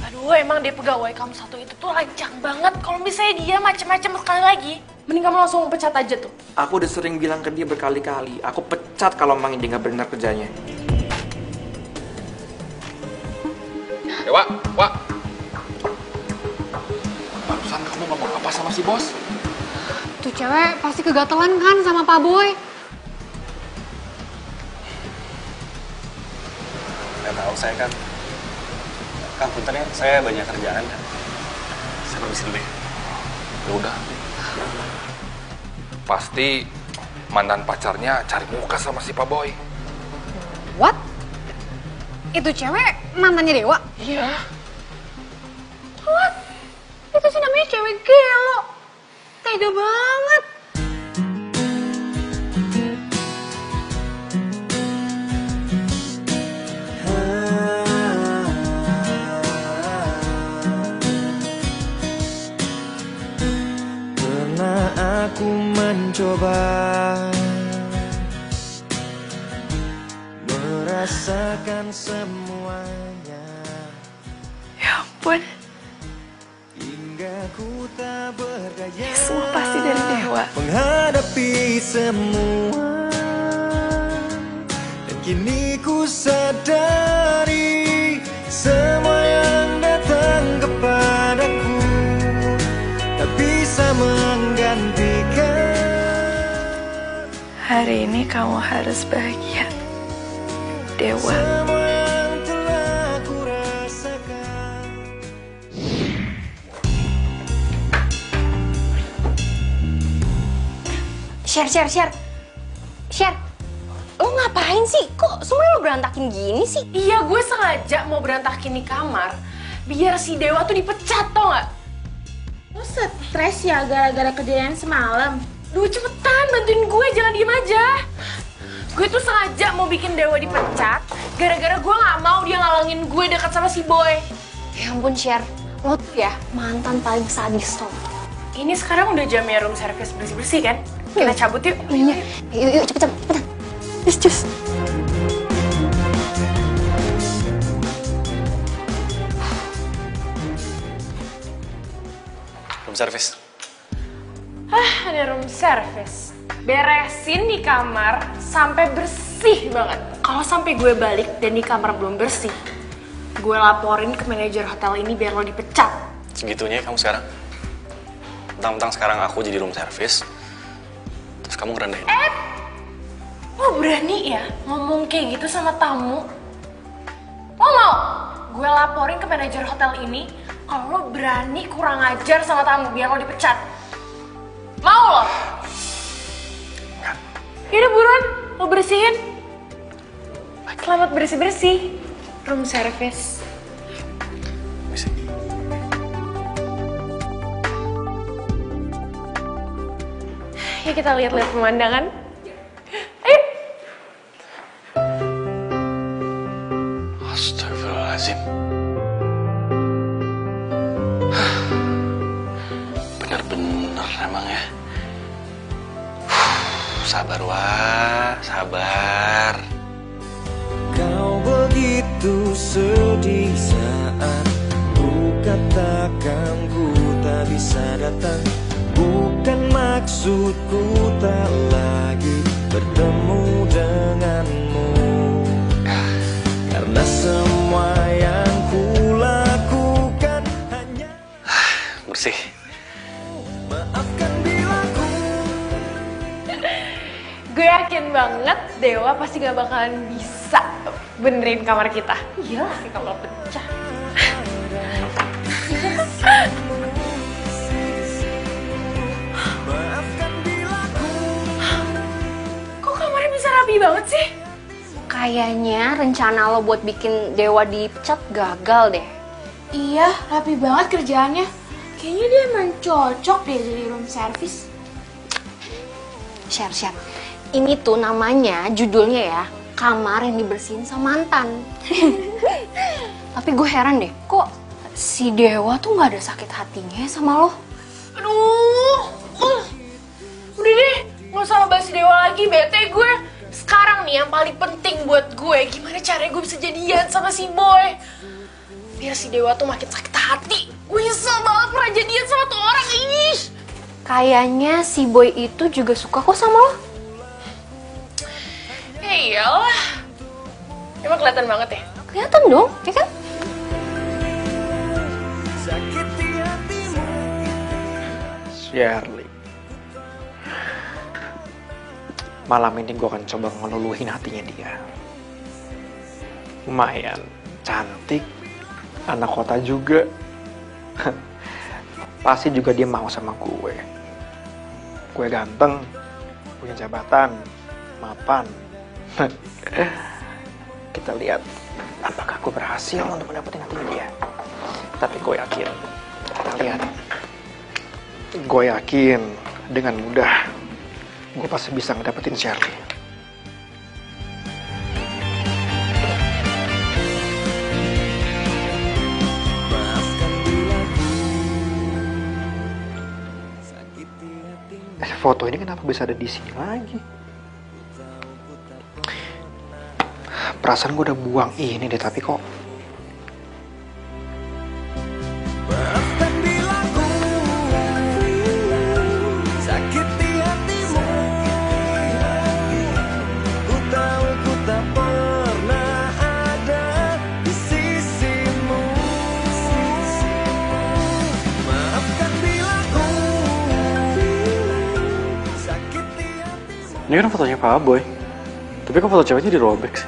Speaker 5: Aduh, emang deh pegawai kamu satu itu tuh lancang banget. Kalau misalnya dia macem-macem sekali lagi, mending kamu langsung pecat aja tuh.
Speaker 3: Aku udah sering bilang ke dia berkali-kali, aku pecat kalau emang dia nggak benar kerjanya.
Speaker 6: Dewa, Wak. Barusan kamu ngomong apa sama si bos?
Speaker 7: Tuh cewek pasti kegatelan kan sama Pak Boy.
Speaker 2: Nggak tahu, saya kan... Kang, punten ya, saya banyak kerjaan kan. Saya permisi dulu ya.
Speaker 6: Ya udah. Pasti mantan pacarnya cari muka sama si Pak Boy.
Speaker 7: What? Itu cewek mantannya Dewa?
Speaker 5: Iya.
Speaker 7: What? Itu sih namanya cewek gelo. Tega banget.
Speaker 1: Pernah aku mencoba merasakan semuanya.
Speaker 5: Ya ampun.
Speaker 1: Hingga ku tak berdaya.
Speaker 5: Semua pasti dari Dewa.
Speaker 1: Menghadapi semua. Dan kini ku sadari semua yang datang kepadaku tak bisa menggantikan.
Speaker 5: Hari ini kamu harus bahagia, Dewa.
Speaker 1: Semua yang telah ku rasakan.
Speaker 4: Share. Lo ngapain sih? Kok semuanya lo berantakin gini sih?
Speaker 5: Iya, gue sengaja mau berantakin di kamar biar si Dewa tuh dipecat, tau gak?
Speaker 8: Lo stres ya gara-gara kejadian semalam?
Speaker 5: Duh, cepetan bantuin gue, jangan diem aja. Gue tuh sengaja mau bikin Dewa dipecat gara-gara gue gak mau dia ngalangin gue dekat sama si Boy.
Speaker 4: Ya ampun, Share. Lo tuh ya mantan paling sadis tuh.
Speaker 5: Ini sekarang udah jamnya room service bersih-bersih kan? Kita cabut yuk.
Speaker 4: Iya. Yuk, cepetan. Cus.
Speaker 2: Room service.
Speaker 5: Ada room service. Beresin di kamar sampai bersih banget. Kalau sampai gue balik dan di kamar belum bersih, gue laporin ke manajer hotel ini biar lo dipecat.
Speaker 2: Segitunya ya kamu sekarang? Mentang-mentang sekarang aku jadi room service, terus kamu ngerendahin.
Speaker 5: Lo berani ya ngomong kayak gitu sama tamu? Lo mau gue laporin ke manajer hotel ini kalau lo berani kurang ajar sama tamu biar lo dipecat? Mau lo? Yaudah buruan, lo bersihin. Selamat bersih-bersih, room service. Ya kita lihat-lihat pemandangan. Ayo.
Speaker 2: Astagfirullahaladzim. Bener-bener emang ya. Sabar, Wak. Sabar.
Speaker 1: Kau begitu sedih saat ku katakan ku tak bisa datang. Bukan maksudku tak lagi bertemu denganmu, karena semua yang ku lakukan hanya
Speaker 2: bersih.
Speaker 1: Maafkan bila ku.
Speaker 5: Gue yakin banget Dewa pasti gak bakalan bisa benerin kamar kita. Iya lah, kalau pecah. Kok kamarnya bisa rapi banget sih?
Speaker 4: Kayaknya rencana lo buat bikin Dewa dipecat gagal deh.
Speaker 8: Iya, rapi banget kerjaannya. Kayaknya dia emang cocok deh jadi room service.
Speaker 4: Share. Ini tuh namanya, judulnya ya, kamar yang dibersihin sama mantan. Tapi gue heran deh, kok si Dewa tuh gak ada sakit hatinya sama lo?
Speaker 5: Aduh, udah deh, Gak usah bahas si Dewa lagi, bete gue. Sekarang nih yang paling penting buat gue, gimana caranya gue bisa jadian sama si Boy. Biar si Dewa tuh makin sakit hati. Gue nyesel banget pernah jadian sama tuh orang, ish.
Speaker 7: Kayaknya si Boy itu juga suka kok sama lo.
Speaker 5: Iyalah. Emang kelihatan banget ya?
Speaker 7: Kelihatan dong, ya kan?
Speaker 3: Shirley, malam ini gue akan coba ngeluluhin hatinya dia. Lumayan, cantik, anak kota juga. Pasti juga dia mau sama gue. Gue ganteng, punya jabatan, mapan. Kita lihat apakah gue berhasil untuk mendapatin hatinya dia. Tapi gue yakin, kita lihat. Gue yakin dengan mudah gue pasti bisa ngedapetin Shirley. Foto ini kenapa bisa ada di sini lagi? Perasaan gue udah buang ini deh, tapi kok
Speaker 2: ini kan fotonya Pak Boy. Tapi kok foto ceweknya dirobek sih?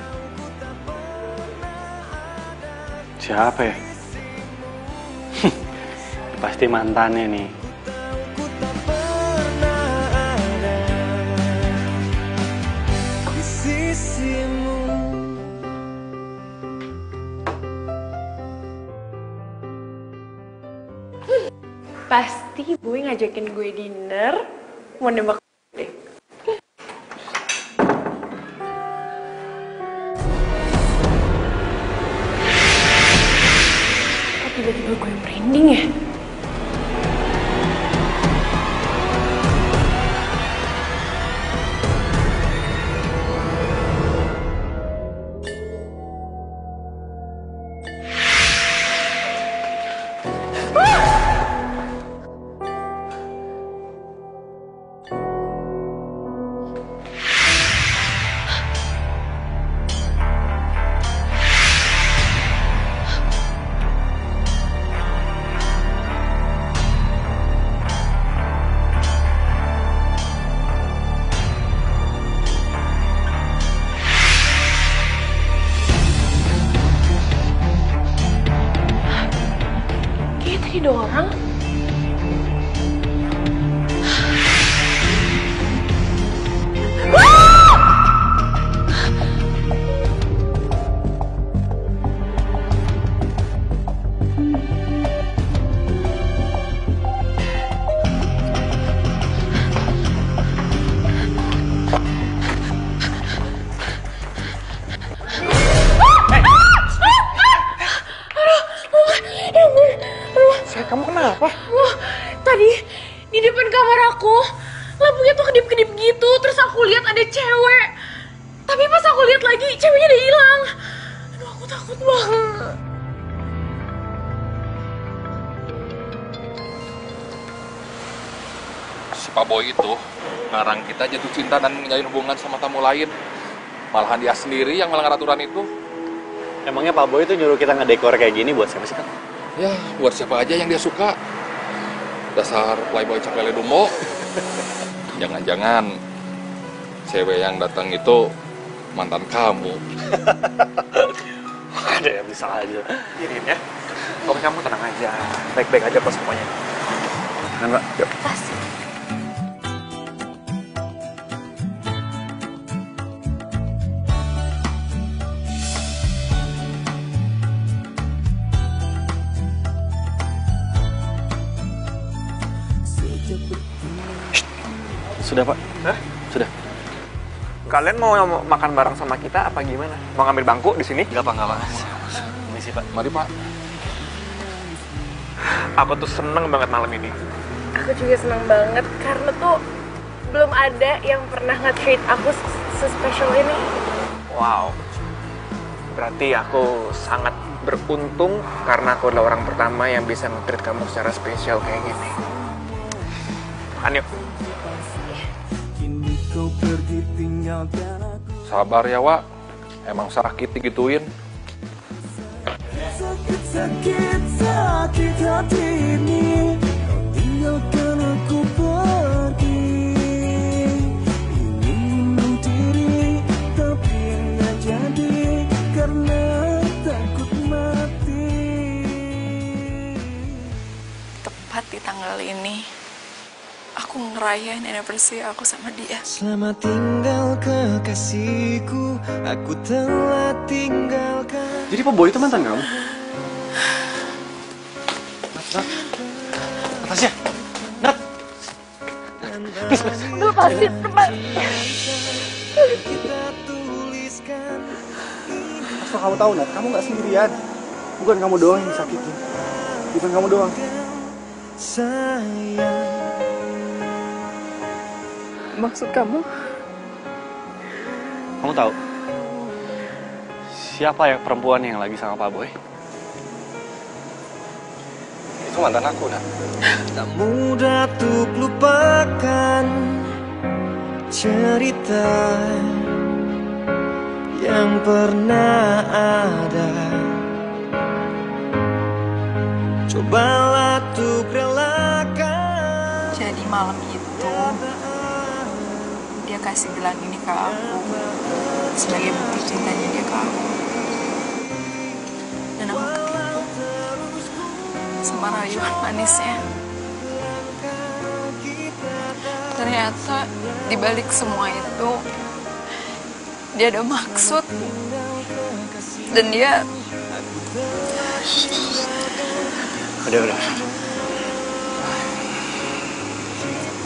Speaker 2: Siapa ya? Pasti mantannya nih.
Speaker 5: Pasti Boy ngajakin gue dinner, mau nembak deh. Kok tiba-tiba gue merinding ya? Ada orang.
Speaker 3: Kamu kenapa?
Speaker 5: Wah, tadi di depan kamar aku lampunya tuh kedip-kedip gitu, terus aku lihat ada cewek. Tapi pas aku lihat lagi, ceweknya udah hilang. Aduh, aku takut banget.
Speaker 6: Si Pak Boy itu ngarang kita jatuh cinta dan menjalin hubungan sama tamu lain. Malahan dia sendiri yang melanggar aturan itu.
Speaker 2: Emangnya Pak Boy itu nyuruh kita ngedekor kayak gini buat siapa sih, Kak?
Speaker 6: Ya, buat siapa aja yang dia suka. Dasar playboy caklele dumbo. Jangan-jangan cewek yang datang itu mantan kamu.
Speaker 2: Ada yang bisa aja.
Speaker 3: Irin ya, pokoknya kamu tenang aja. Baik-baik aja pas semuanya.
Speaker 2: Kan, Pak? Yuk.
Speaker 7: Pasti.
Speaker 2: Sudah, Pak.
Speaker 3: Hah?
Speaker 2: Sudah.
Speaker 3: Kalian mau makan bareng sama kita apa gimana? Mau ngambil bangku di sini?
Speaker 2: Enggak, Pak, enggak, Pak. Permisi, Pak.
Speaker 6: Mari, Pak.
Speaker 3: Aku tuh seneng banget malam ini.
Speaker 5: Aku juga senang banget karena tuh belum ada yang pernah nge-treat aku se-special ini.
Speaker 3: Wow. Berarti aku sangat beruntung karena aku adalah orang pertama yang bisa nge-treat kamu secara spesial kayak gini. Makan yuk.
Speaker 6: Sabar ya, Wak. Emang sakit digituin.
Speaker 1: Sakit hati ini, kau tinggalkan aku pergi. Ingin bunuh diri, tapi nggak jadi karena takut mati.
Speaker 11: Tepat di tanggal ini, aku ngerayain anniversary aku sama dia.
Speaker 1: Selamat tinggal kekasihku, aku telah tinggalkan.
Speaker 2: Jadi Pak Boy itu mantan kamu? Nat, Natasha, Nat, please,
Speaker 5: Lepasin, teman.
Speaker 2: Asal kamu tahu, Nat, kamu nggak sendirian. Bukan kamu doang yang disakitin. Bukan kamu doang.
Speaker 11: Maksud kamu?
Speaker 2: Kamu tahu siapa ya perempuan yang lagi sama Pak Boy? Itu mantan aku, Nat.
Speaker 1: Tak mudah untuk lupakan cerita yang pernah ada. Cobalah untuk relakan.
Speaker 11: Jadi malam itu dia kasih gelang ini ke aku sebagai bukti cintanya dia ke aku. Dan aku ketipu sama rayuan manisnya. Ternyata dibalik semua itu dia ada maksud dan dia
Speaker 2: Udah.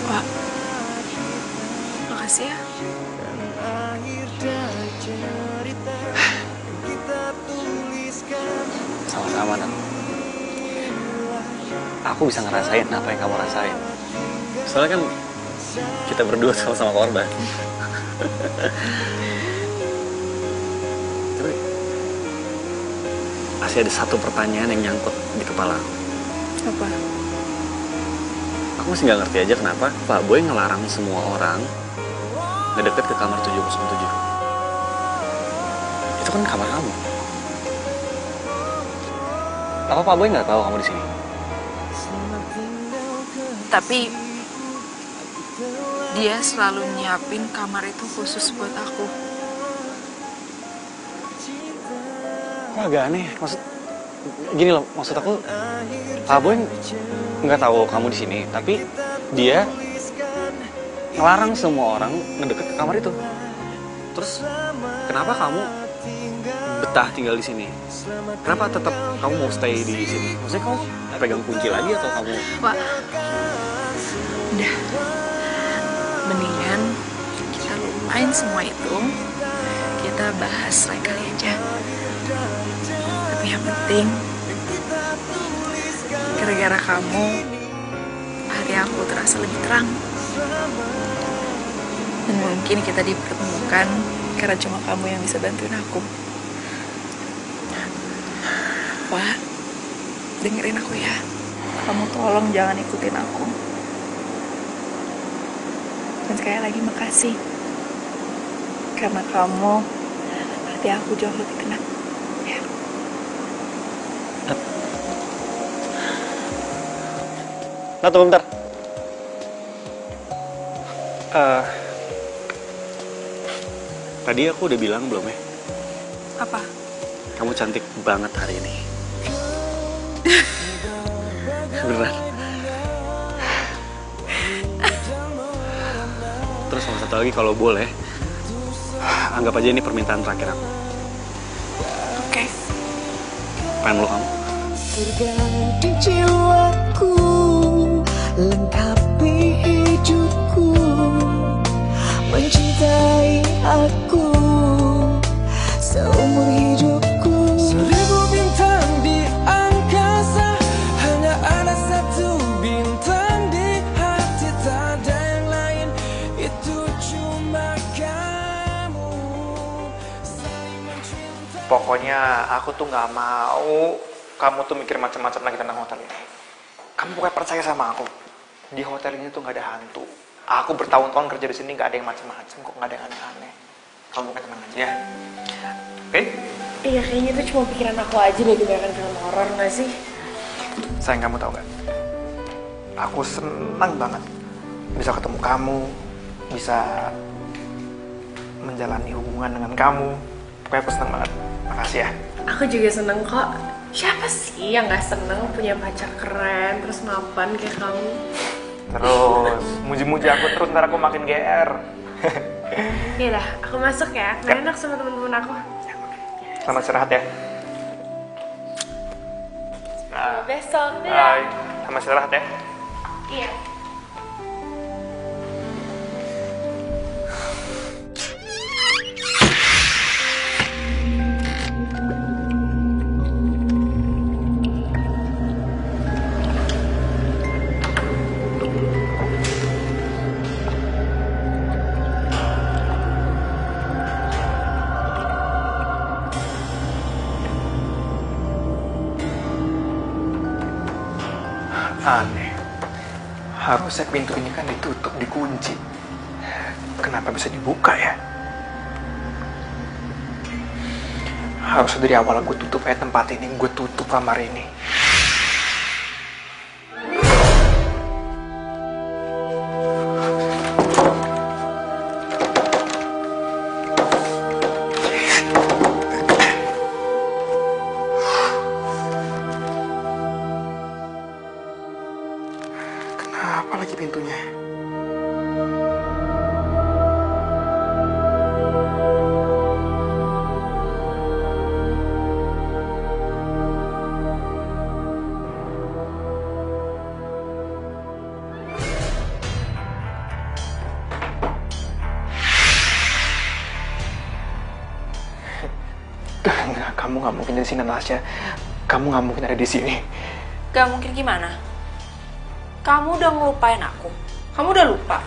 Speaker 11: Pak, makasih ya.
Speaker 2: Sama-sama, Nat. Aku bisa ngerasain apa yang kamu rasain. Soalnya kan kita berdua sama-sama korban. Tapi masih ada satu pertanyaan yang nyangkut di kepala aku.
Speaker 11: Apa?
Speaker 2: Aku masih nggak ngerti aja kenapa Pak Boy ngelarang semua orang ngedeket ke kamar 707. Itu kan kamar kamu. Apa Pak Boy nggak tahu kamu di sini?
Speaker 11: Tapi dia selalu nyiapin kamar itu khusus buat aku.
Speaker 2: Kok agak aneh? Gini loh, maksud aku Pak Boy nggak tahu kamu di sini, tapi dia ngelarang semua orang ngedeket ke kamar itu. Terus kenapa kamu betah tinggal di sini? Kenapa tetap kamu mau stay di sini? Maksudnya kamu pegang kunci lagi atau kamu?
Speaker 11: Pak, udah. Mendingan kita lupain semua itu. Kita bahas lain kali aja. Tapi yang penting, gara-gara kamu, hati aku terasa lebih terang. Dan mungkin kita dipertemukan karena cuma kamu yang bisa bantuin aku. Pak, dengerin aku ya. Kamu tolong jangan ikutin aku. Dan sekali lagi makasih. Karena kamu, hati aku jauh lebih tenang. Ya.
Speaker 2: Nah, tunggu bentar. Tadi aku udah bilang belum ya?
Speaker 11: Apa?
Speaker 2: Kamu cantik banget hari ini. Beneran. Terus sama satu lagi, kalau boleh, anggap aja ini permintaan terakhir aku.
Speaker 11: Oke.
Speaker 2: Pengen meluk kamu.
Speaker 1: Terganti jiwaku, lengkapi hidupku, mencintai aku seumur hidupku. 1000 bintang di angkasa, hanya ada satu bintang di hati, tak ada yang lain
Speaker 3: Pokoknya aku tuh nggak mau kamu tuh mikir macam-macam lagi tentang hotel ini. Kamu pokoknya percaya sama aku. Di hotel ini tuh nggak ada hantu. Aku bertahun-tahun kerja di sini nggak ada yang macam-macam kok, nggak ada yang aneh-aneh. Kamu pokoknya tenang aja ya. Oke?
Speaker 5: Iya, kayaknya itu cuma pikiran aku aja deh kebanyakan film horor nggak sih?
Speaker 3: Sayang, kamu tahu nggak? Aku senang banget bisa ketemu kamu, bisa menjalani hubungan dengan kamu. Pokoknya aku senang banget. Makasih ya.
Speaker 5: Aku juga seneng kok. Siapa sih yang nggak seneng punya pacar keren terus mapan kayak kamu?
Speaker 3: Terus muji-muji aku terus, ntar aku makin GR.
Speaker 5: Iya dah, aku masuk ya. Nggak enak sama temen-temen aku.
Speaker 3: Selamat istirahat ya.
Speaker 5: Sampai besok.
Speaker 3: Bye. Selamat istirahat ya.
Speaker 5: Iya.
Speaker 3: Aneh. Harusnya pintu ini kan ditutup, dikunci. Kenapa bisa dibuka ya? Harusnya dari awal gue tutup aja tempat ini, gue tutup kamar ini. Kenapa lagi pintunya? Enggak, kamu nggak mungkin di sini, Nasya. Kamu nggak mungkin ada di sini.
Speaker 4: Gak mungkin gimana? Kamu udah ngelupain aku. Kamu udah lupa.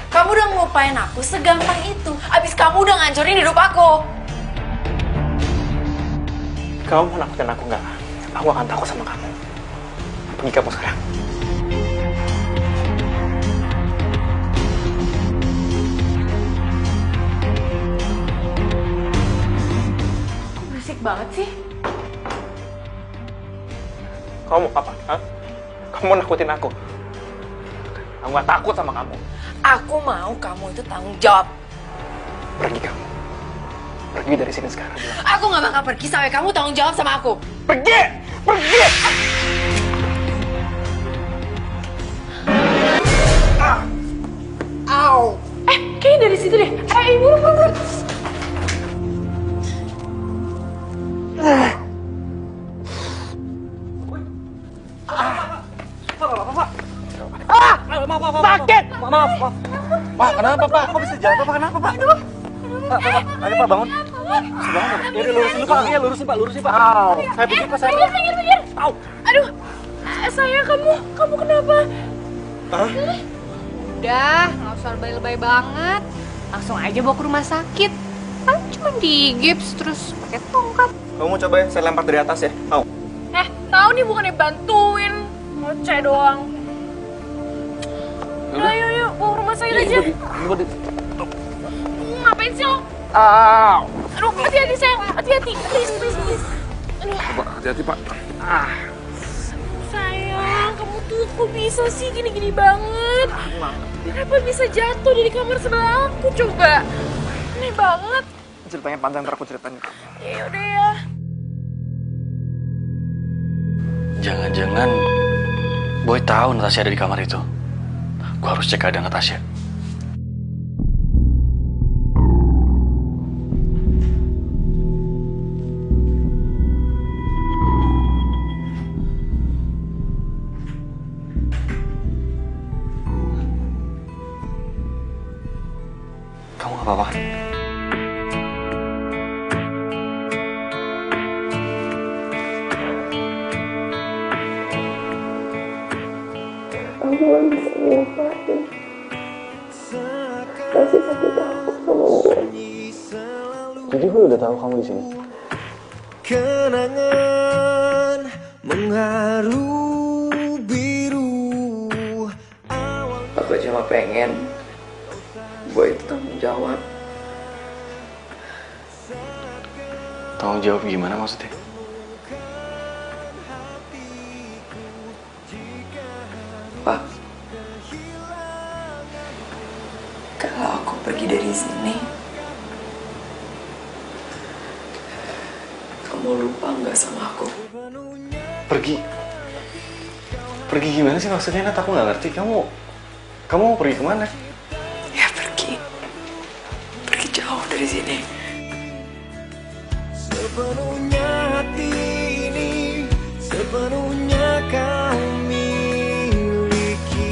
Speaker 4: Kamu udah ngelupain aku segampang itu. Abis kamu udah ngancurin hidup aku.
Speaker 3: Kamu mau nakutin aku nggak? Aku akan takut sama kamu. Pergi kamu sekarang.
Speaker 5: Berisik banget sih.
Speaker 3: Kamu mau apa? Hah? Kamu mau nakutin aku? Aku nggak takut sama kamu.
Speaker 4: Aku mau kamu itu tanggung jawab.
Speaker 3: Pergi kamu. Pergi dari sini sekarang.
Speaker 4: Aku nggak bakal pergi sampai kamu tanggung jawab sama aku.
Speaker 3: Pergi! Pergi!
Speaker 5: Au. Kayaknya dari situ deh. Ibu, buru.
Speaker 3: Sakit! Maaf. Pak, kenapa, Pak? Kok bisa jatuh, Pak? Kenapa, Pak? Pak, ayo, Pak, bangun. Bisa bangun, Pak. Ya, lurusin, Pak. Iya, lurusin, Pak. Au. Saya pikir, Pak, saya
Speaker 5: Pinggir.
Speaker 3: Au.
Speaker 5: Aduh, sayang, kamu kenapa?
Speaker 3: Hah?
Speaker 7: Udah, nggak usah lebay-lebay banget. Langsung aja bawa ke rumah sakit. Kan cuma digips terus pakai tongkat.
Speaker 3: Kamu mau coba ya? Saya lempar dari atas ya? Mau?
Speaker 5: Tahu nih bukannya bantuin. Ngoceh doang. Udah, yuk, bawa ke rumah sakit aja. Ngapain sih lo?
Speaker 3: Au.
Speaker 5: Aduh, hati-hati sayang, hati-hati. Please. Aduh.
Speaker 6: Pak, hati-hati, Pak.
Speaker 5: Sayang, kamu tuh kok bisa sih gini-gini banget? Kenapa bisa jatuh dari kamar sebelah aku coba? Aneh banget.
Speaker 3: Ceritanya panjang, ntar aku ceritain.
Speaker 5: Ya udah ya.
Speaker 2: Jangan-jangan Boy tahu Natasha ada di kamar itu. Gua harus cek keadaan Natasha. Kamu gak apa-apa?
Speaker 5: Aku gak bisa ngelupain kasih sakit aku sama dia.
Speaker 2: Jadi gue udah tahu kamu di sini.
Speaker 1: Kenangan mengharu biru.
Speaker 11: Aku cuma pengen Boy itu tanggung jawab.
Speaker 2: Tanggung jawab gimana maksudnya?
Speaker 11: Pak, kalau aku pergi dari sini, kamu lupa nggak sama aku?
Speaker 2: Pergi? Pergi gimana sih maksudnya, Nat? Aku nggak ngerti. Kamu mau pergi kemana?
Speaker 11: Ya pergi jauh dari sini.
Speaker 1: Sepenuhnya hati ini, sepenuhnya kau miliki.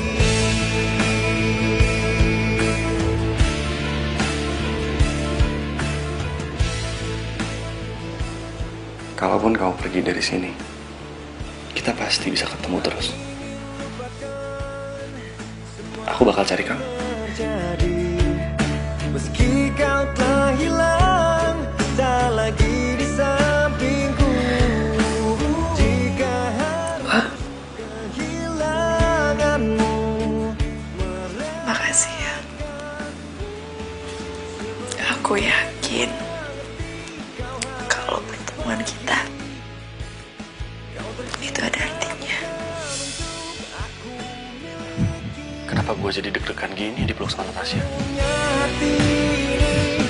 Speaker 2: Kalaupun kamu pergi dari sini, kita pasti bisa ketemu terus. Aku bakal cari kamu.
Speaker 1: Meski kau telah hilang, tak lagi di sampingku. Jika harus kehilanganmu.
Speaker 11: Makasih ya. Aku yakin kalau pertemuan kita itu ada artinya.
Speaker 2: Kenapa gue jadi deg-degan gini di peluk sama Natasha?
Speaker 1: Hati ini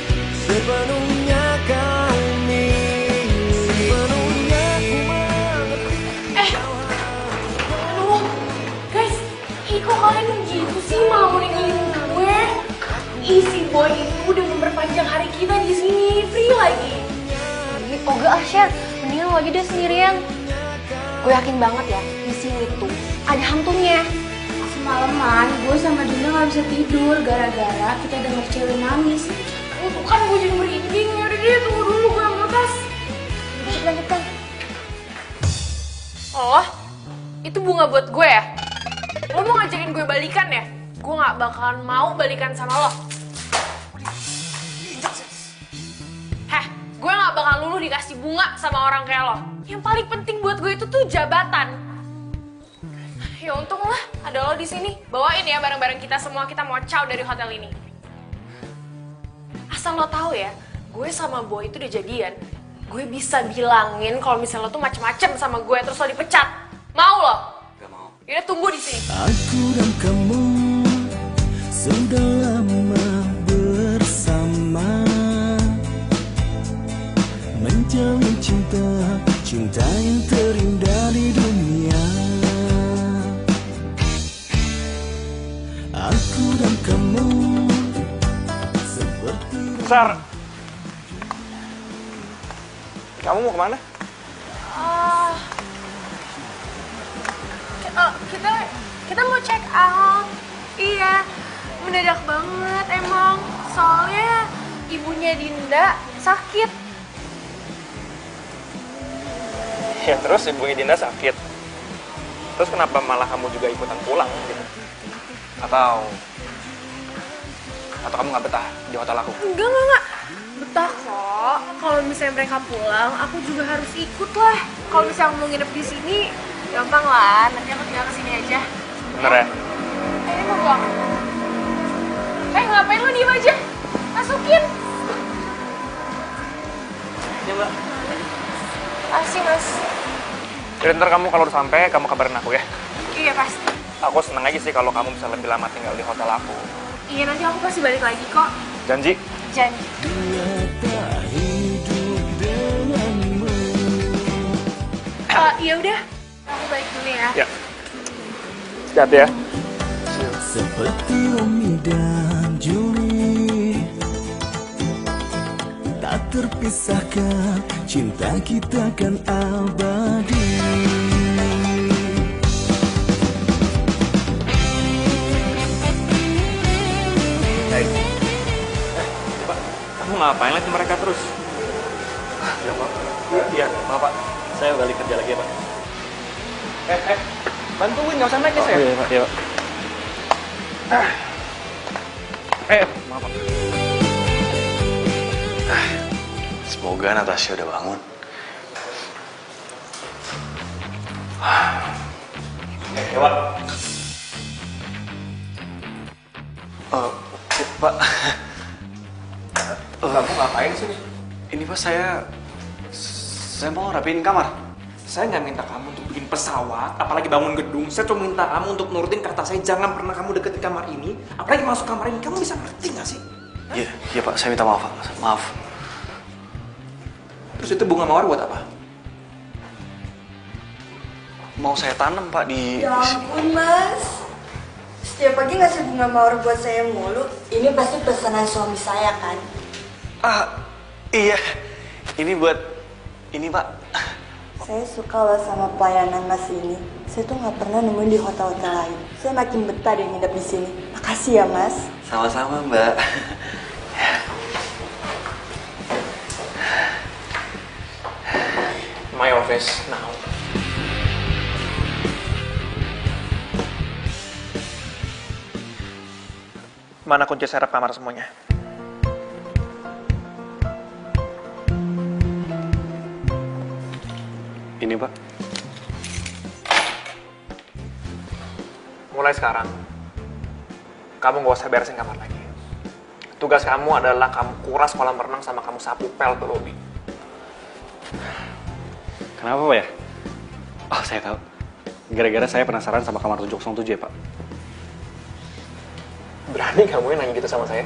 Speaker 1: sepenuhnya kau miliki. Sepenuhnya ku mengerti.
Speaker 5: Aduh, guys, kok kalian gitu sih malah mau ninggalin gue? Si Boy itu udah memperpanjang hari kita di sini, free lagi.
Speaker 7: Oh gak Sher, mendingan lo aja deh sendirian. Gue yakin banget ya, di sini tuh ada hantunya.
Speaker 4: Semalaman gue sama Dinda gak bisa tidur gara-gara kita denger cewek nangis.
Speaker 5: Itu kan gue jadi merinding. Yaudah deh, tunggu dulu gue ambil tas.
Speaker 7: Lanjutkan.
Speaker 5: Oh, itu bunga buat gue ya? Lo mau ngajakin gue balikan ya? Gue gak bakalan mau balikan sama lo. Gue gak bakal luluh dikasih bunga sama orang kayak lo. Yang paling penting buat gue itu tuh jabatan. Ya untung lah ada lo di sini. Bawain ya barang-barang kita semua, kita mau caw dari hotel ini. Asal lo tahu ya, gue sama Boy itu udah jadian. Gue bisa bilangin kalau misalnya lo tuh macem-macem sama gue terus lo dipecat. Mau lo?
Speaker 2: Gak mau.
Speaker 5: Yaudah tunggu di sini.
Speaker 1: Aku dan kamu sudah lama bersama, menjalin cinta yang terindah di dunia. Aku dan kamu seperti
Speaker 3: Sar, kamu mau kemana?
Speaker 5: Kita mau check out. Iya, mendadak banget emang. Soalnya ibunya Dinda sakit.
Speaker 3: Ya terus ibunya Dinda sakit. Terus kenapa malah kamu juga ikutan pulang gitu? Atau kamu nggak betah di hotel aku?
Speaker 5: Enggak. Betah kok. Kalau misalnya mereka pulang, aku juga harus ikut lah. Kalau misalnya mau nginep di sini, gampang lah. Nanti aku tinggal kesini aja.
Speaker 3: Bener ya?
Speaker 5: Ini mau pulang. Ngapain lo diem aja? Masukin.
Speaker 3: Ya mbak.
Speaker 5: Kasih mas.
Speaker 3: Jadi ntar kamu kalau udah sampai, kamu kabarin aku ya.
Speaker 5: Iya pasti.
Speaker 3: Aku seneng aja sih kalau kamu bisa lebih lama tinggal di hotel aku.
Speaker 5: Iya nanti aku pasti balik lagi kok.
Speaker 3: Janji?
Speaker 5: Janji. Iya udah. Aku balik dulu ya.
Speaker 3: Ya. Hati-hati ya.
Speaker 1: seperti Romeo dan Julie, tak terpisahkan, cinta kita kan abadi.
Speaker 3: Pak, kamu ngapain lihat mereka terus?
Speaker 2: Ya Pak.
Speaker 3: Iya, maaf Pak.
Speaker 2: Saya balik kerja lagi ya Pak.
Speaker 3: Bantuin, nggak usah naik ya saya.
Speaker 2: Iya Pak, iya Pak.
Speaker 3: Maaf Pak.
Speaker 2: Semoga Natasha udah bangun.
Speaker 3: Dewa.
Speaker 2: Pak.
Speaker 3: Kamu ngapain sih?
Speaker 2: Ini Pak, saya mau rapiin kamar.
Speaker 3: Saya nggak minta kamu untuk bikin pesawat, apalagi bangun gedung. Saya cuma minta kamu untuk nurutin kata saya, jangan pernah kamu deketin kamar ini, apalagi masuk kamar ini. Kamu bisa ngerti nggak sih?
Speaker 2: Iya Pak, saya minta maaf Pak. Maaf.
Speaker 3: Terus itu bunga mawar buat apa?
Speaker 2: Mau saya tanam Pak di...
Speaker 8: Ya ampun Mas, setiap pagi ngasih bunga mawar buat saya mulu. Ini pasti pesanan suami saya kan?
Speaker 2: Iya. Ini buat... Ini Pak.
Speaker 8: Saya suka loh sama pelayanan Mas ini. Saya tuh nggak pernah nemuin di hotel-hotel lain. Saya makin betah deh nginep di sini. Makasih ya Mas.
Speaker 2: Sama-sama Mbak.
Speaker 3: My office now. Mana kunci serep kamar semuanya?
Speaker 2: Ini Pak.
Speaker 3: Mulai sekarang, kamu gak usah beresin kamar lagi. Tugas kamu adalah kamu kuras kolam renang sama kamu sapu pel ke lobi.
Speaker 2: Kenapa Pak ya? Oh, saya tahu. Gara-gara saya penasaran sama kamar 707 ya Pak.
Speaker 3: Berani kamu yang nanya gitu sama saya?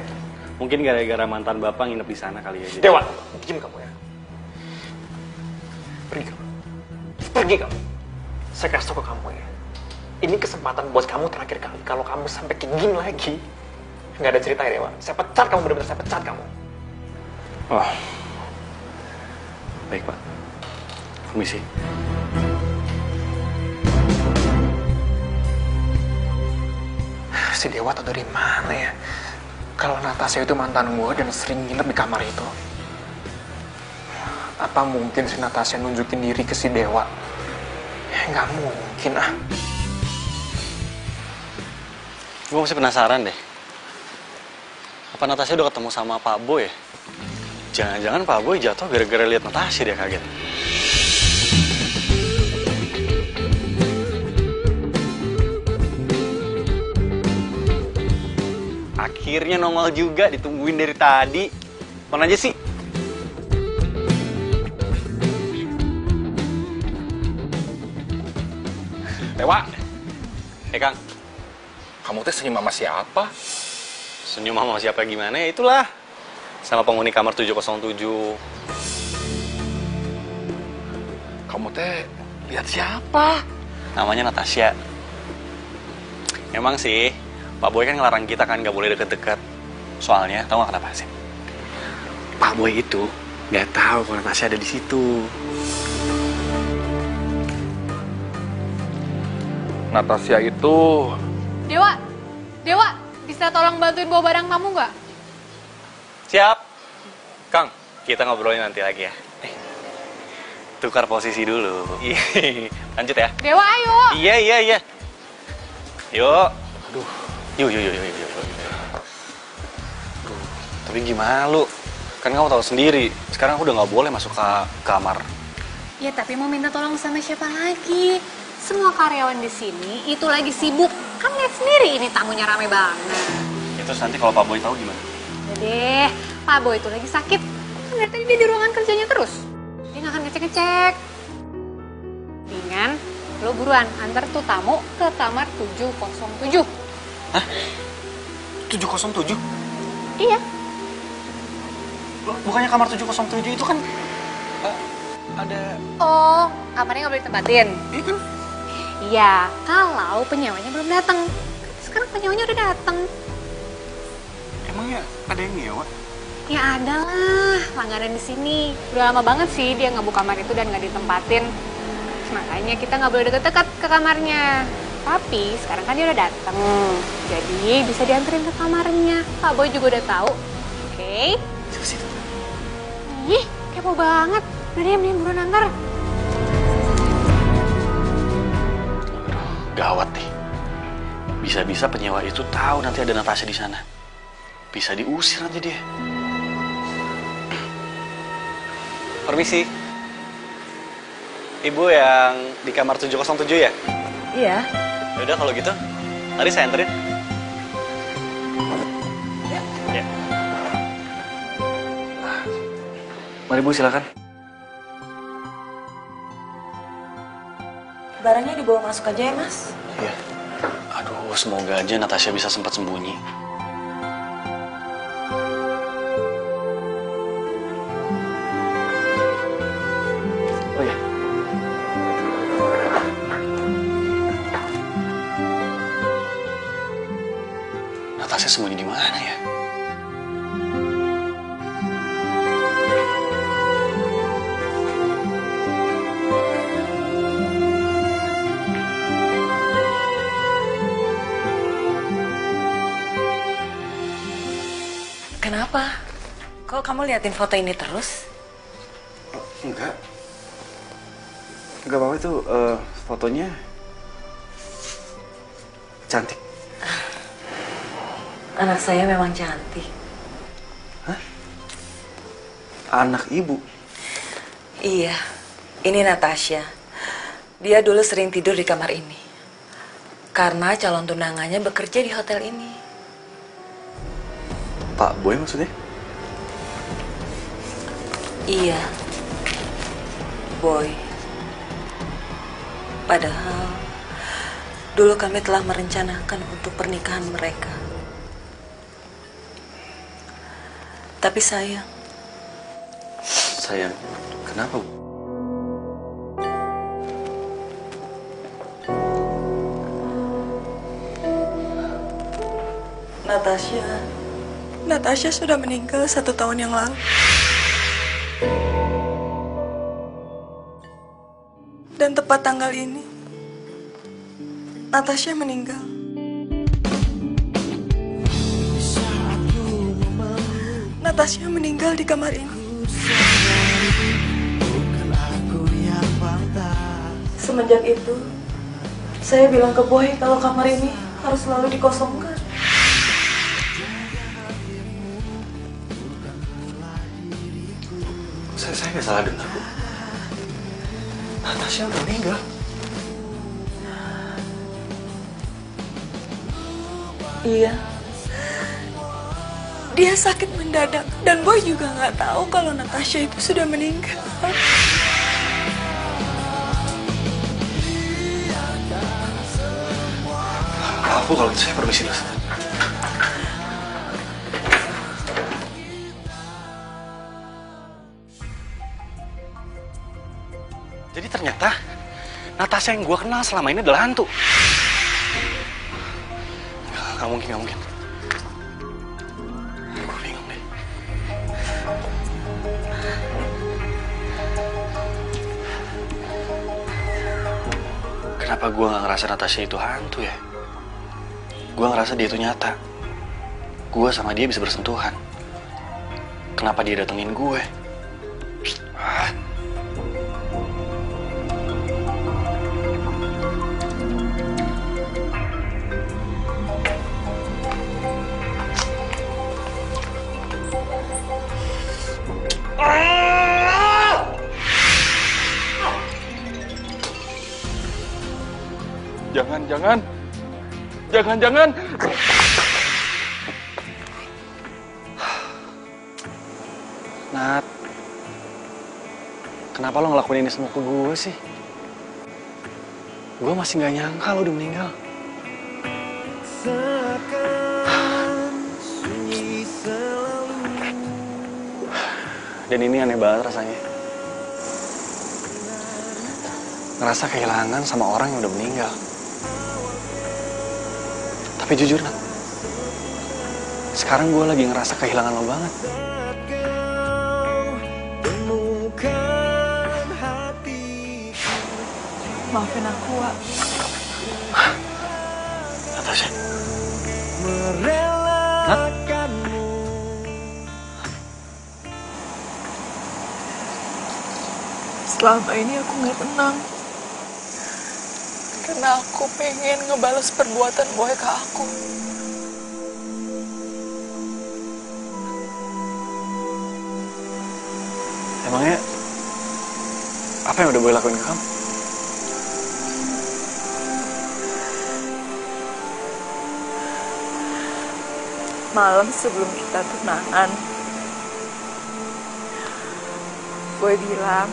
Speaker 2: Mungkin gara-gara mantan Bapak nginep di sana kali ya. Jadi...
Speaker 3: Dewa, diam kamu ya. Pergi kamu. Pergi kamu. Saya kasih tau ke kamu ya. Ini kesempatan buat kamu terakhir kali. Kalau kamu sampai kayak gini lagi, nggak ada cerita ya Dewa. Saya pecat kamu, bener-bener saya pecat kamu.
Speaker 2: Oh. Baik Pak. Permisi.
Speaker 3: Si Dewa tau dari mana ya? Kalau Natasha itu mantan gue dan sering nginep di kamar itu. Apa mungkin si Natasha nunjukin diri ke si Dewa? Nggak mungkin ah.
Speaker 2: Gue masih penasaran deh. Apa Natasha udah ketemu sama Pak Boy ya? Jangan-jangan Pak Boy jatuh gara-gara lihat Natasha dia kaget. Akhirnya nongol juga, ditungguin dari tadi. Mana aja sih?
Speaker 6: Dewa,
Speaker 2: Kang.
Speaker 6: kamu teh senyum sama siapa?
Speaker 2: Senyum sama siapa gimana ya? Itulah. Sama penghuni kamar 707.
Speaker 6: Kamu teh lihat siapa?
Speaker 2: Namanya Natasha. Emang sih, Pak Boy kan ngelarang kita kan nggak boleh deket-deket. Soalnya, tau nggak kenapa sih? Pak Boy itu nggak tahu kalau Natasha ada di situ.
Speaker 6: Natasha itu...
Speaker 7: Dewa, bisa tolong bantuin bawa barang kamu nggak?
Speaker 2: Siap. Kang, kita ngobrolin nanti lagi ya. Tukar posisi dulu. Lanjut ya.
Speaker 7: Dewa, ayo.
Speaker 2: Iya. Yuk. Aduh. Yuk. Tapi gimana lu? Kan kamu tahu sendiri, sekarang aku udah nggak boleh masuk ke kamar.
Speaker 7: Ya, tapi mau minta tolong sama siapa lagi? Semua karyawan di sini itu lagi sibuk. Kan lihat sendiri ini tamunya rame banget.
Speaker 2: Itu nanti kalau Pak Boy tahu gimana?
Speaker 7: Udah deh, Pak Boy itu lagi sakit. Kan dari tadi dia di ruangan kerjanya terus. Dia nggak akan ngecek-ngecek. Mendingan lo buruan antar tuh tamu ke kamar 707.
Speaker 2: Hah? 707?
Speaker 7: Iya.
Speaker 2: Loh, bukannya kamar 707 itu kan ada...
Speaker 7: Oh, kamarnya nggak boleh ditempatin?
Speaker 2: Iya kan?
Speaker 7: Iya, kalau penyewanya belum datang. Sekarang penyewanya udah datang.
Speaker 2: Emangnya ada yang nyewa?
Speaker 7: Ya ada lah, langganan di sini. Udah lama banget sih dia nggak buka kamar itu dan nggak ditempatin. Makanya kita nggak boleh deket-deket ke kamarnya. Tapi sekarang kan dia udah datang. Jadi bisa dianterin ke kamarnya. Pak Boy juga udah tahu. Oke?
Speaker 2: Situ.
Speaker 7: Ih, kepo banget. Udah deh, mending buruan antar.
Speaker 2: Gawat nih. Bisa-bisa penyewa itu tahu nanti ada Natasha di sana. Bisa diusir nanti dia. Permisi. Ibu yang di kamar 707 ya?
Speaker 11: Iya.
Speaker 2: Yaudah kalau gitu, mari saya anterin. Ya. Mari Bu, silakan.
Speaker 11: Barangnya dibawa masuk aja ya, Mas.
Speaker 2: Iya. Aduh, semoga aja Natasha bisa sempat sembunyi. Oh ya. Natasha sembunyi di mana ya?
Speaker 11: Kenapa? Kok kamu liatin foto ini terus?
Speaker 2: Enggak. Enggak apa-apa itu fotonya cantik.
Speaker 11: Anak saya memang cantik.
Speaker 2: Hah? Anak ibu?
Speaker 11: Iya, ini Natasha. Dia dulu sering tidur di kamar ini. Karena calon tunangannya bekerja di hotel ini.
Speaker 2: Pak Boy maksudnya?
Speaker 11: Iya, Boy. Padahal dulu kami telah merencanakan untuk pernikahan mereka. Tapi sayang.
Speaker 2: Sayang, kenapa Bu?
Speaker 8: Natasha sudah meninggal 1 tahun yang lalu. Dan tepat tanggal ini, Natasha meninggal. Natasha meninggal di kamar ini. Semenjak itu, saya bilang ke Boy kalau kamar ini harus selalu dikosongkan.
Speaker 2: Saya nggak salah dengar, Bu. Natasha udah meninggal.
Speaker 8: Iya. Dia sakit mendadak dan Boy juga nggak tahu kalau Natasha itu sudah meninggal.
Speaker 2: Maaf Bu, kalau gitu saya permisi dulu. Jadi ternyata Natasha yang gue kenal selama ini adalah hantu. Gak mungkin, gak mungkin. Gue bingung deh. Kenapa gue gak ngerasa Natasha itu hantu ya? Gue ngerasa dia itu nyata. Gue sama dia bisa bersentuhan. Kenapa dia datengin gue?
Speaker 6: Jangan.
Speaker 2: Nat, kenapa lo ngelakuin ini semua ke gue sih? Gue masih gak nyangka lo udah meninggal. Dan ini aneh banget rasanya. Ngerasa kehilangan sama orang yang udah meninggal. Tapi jujur, Nat, sekarang gue lagi ngerasa kehilangan lo banget.
Speaker 8: Maafin aku, Wak.
Speaker 2: Natasha.
Speaker 8: Selama ini aku nggak tenang. Karena aku pengen ngebales perbuatan Boy ke aku.
Speaker 2: Emangnya Apa yang udah Boy lakuin ke kamu?
Speaker 8: Malam sebelum kita tunangan, Boy bilang,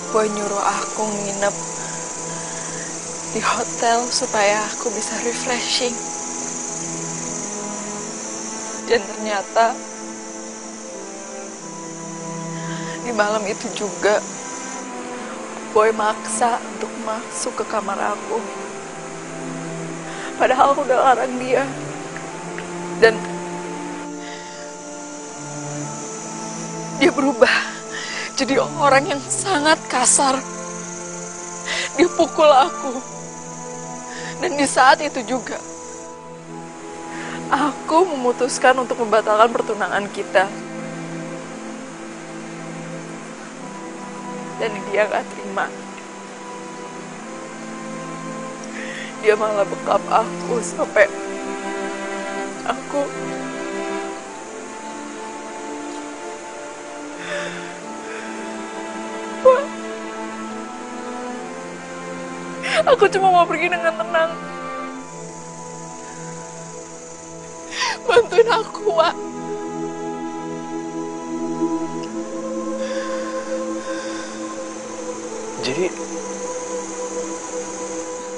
Speaker 8: Boy nyuruh aku nginep di hotel supaya aku bisa refreshing. Dan ternyata di malam itu juga Boy maksa untuk masuk ke kamar aku. Padahal aku udah larang dia. Dan dia berubah jadi orang yang sangat kasar. Dia pukul aku. Dan di saat itu juga aku memutuskan untuk membatalkan pertunangan kita. Dan dia gak terima. Dia malah bekap aku sampai aku cuma mau pergi dengan tenang. Bantuin aku, Wak.
Speaker 2: Jadi,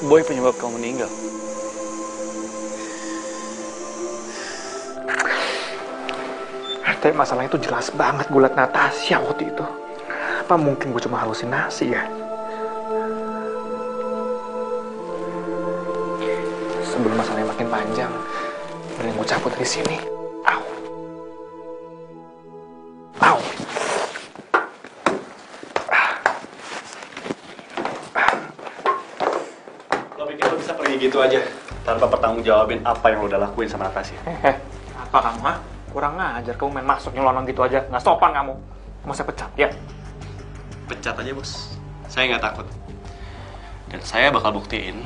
Speaker 2: Boy penyebab kamu meninggal?
Speaker 3: Tapi masalahnya itu jelas banget gue liat Natasha waktu itu. Apa mungkin gue cuma halusinasi ya? Sebelum masalahnya makin panjang, mending gue cabut dari sini. Au. Au.
Speaker 2: Lo pikir lo bisa pergi gitu aja tanpa pertanggungjawabin apa yang lo udah lakuin sama Natasha?
Speaker 3: Apa kamu, ha? Kurang ajar, kamu main masuk nyelonong gitu aja. Nggak sopan kamu. Mau saya pecat, ya?
Speaker 2: Pecat aja, Bos. Saya nggak takut. Dan saya bakal buktiin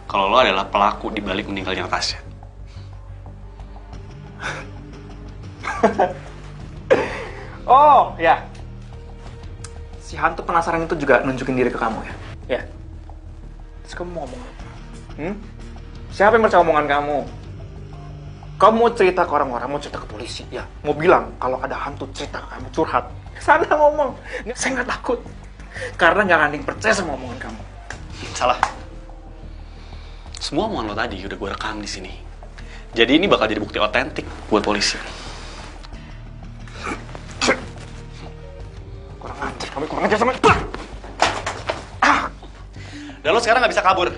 Speaker 2: kalau lo adalah pelaku di balik meninggalnya Natasha.
Speaker 3: Oh, ya. Si hantu penasaran itu juga nunjukin diri ke kamu, ya? Ya. Terus kamu mau ngomong apa? Siapa yang percaya omongan kamu? Kamu mau cerita ke orang-orang, mau cerita ke polisi, ya? Mau bilang kalau ada hantu cerita ke kamu, curhat. Sana ngomong. Saya nggak takut. Karena nggak ada yang percaya sama omongan kamu.
Speaker 2: Salah. Semua omongan lo tadi udah gue rekam di sini. Jadi ini bakal jadi bukti otentik buat polisi.
Speaker 3: Kurang ajar, kamu kurang ajar sama...
Speaker 2: Dan lo sekarang nggak bisa kabur.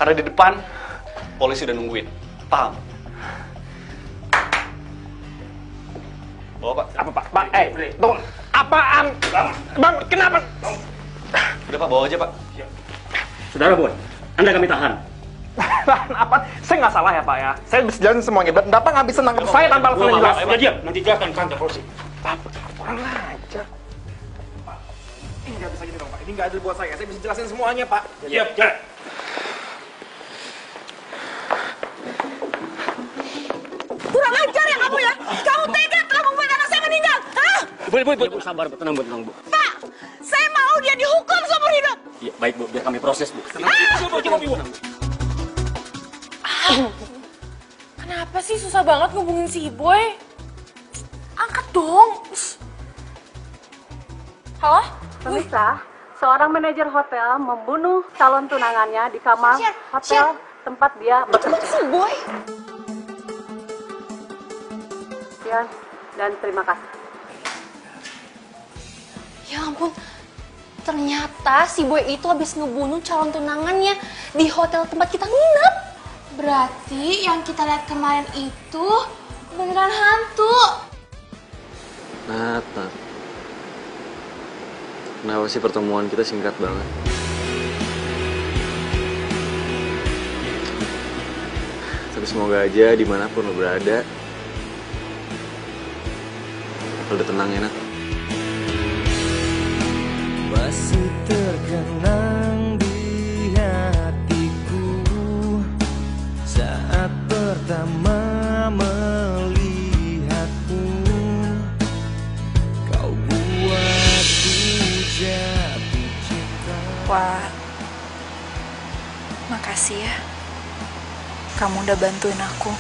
Speaker 2: Karena di depan, polisi udah nungguin. Paham? Bawa, Pak.
Speaker 3: Apa, Pak? Tunggu. Apaan? Bang, kenapa?
Speaker 2: Udah, Pak, bawa aja, Pak.
Speaker 12: Saudara Boy, Anda kami tahan.
Speaker 3: Tahan apa? Saya nggak salah ya, Pak, ya? Saya bisa jelasin semuanya. Bapak nggak bisa nangkep saya tanpa alasan yang jelas.
Speaker 12: Ya, diam. Nanti jelaskan kantor polisi.
Speaker 3: Bapak, kurang ajar. Ini nggak bisa gini dong, Pak. Ini nggak adil buat saya. Saya bisa jelasin semuanya, Pak.
Speaker 12: Iya, ya.
Speaker 8: Kurang ajar ya kamu ya. Kamu tega telah membuat anak saya meninggal. Hah?
Speaker 12: Bu, sabar, Bu. Tenang, Bu.
Speaker 8: Pak, saya mau dia dihukum seumur hidup.
Speaker 12: Iya, baik, Bu. Biar kami proses, Bu.
Speaker 5: Kenapa sih susah banget ngubungin si Boy? Angkat dong. Halo?
Speaker 13: Pemirsa, seorang manajer hotel membunuh calon tunangannya di kamar hotel tempat dia bekerja.
Speaker 8: Si Boy.
Speaker 13: Sekian dan terima kasih.
Speaker 4: Ya ampun, ternyata si Boy itu habis ngebunuh calon tunangannya di hotel tempat kita nginep.
Speaker 5: Berarti yang kita lihat kemarin itu beneran hantu.
Speaker 2: Nat. Kenapa sih pertemuan kita singkat banget? Tapi semoga aja dimanapun lo berada, lo udah tenang ya, Nat.
Speaker 1: Masih terkenang di hatiku saat pertama melihatmu. Kau buatku
Speaker 4: Makasih ya. Kamu udah bantuin aku.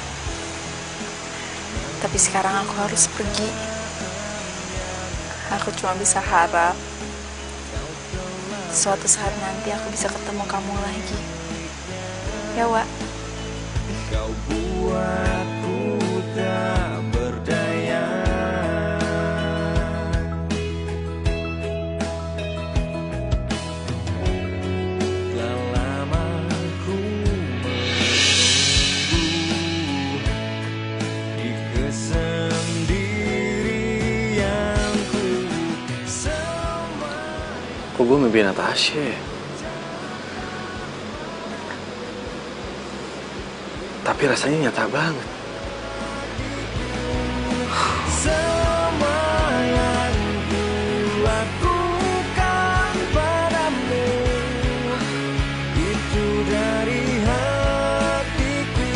Speaker 4: Tapi sekarang aku harus pergi. Aku cuma bisa harap suatu saat nanti aku bisa ketemu kamu lagi. Ya, Wak.
Speaker 1: Kau buatku tak berdaya. Telah lama ku menunggu di kesendirianku.
Speaker 2: Kok gue mimpi Natasha ya? Tapi rasanya nyata banget.
Speaker 1: Semua yang ku lakukan padamu itu dari hatiku.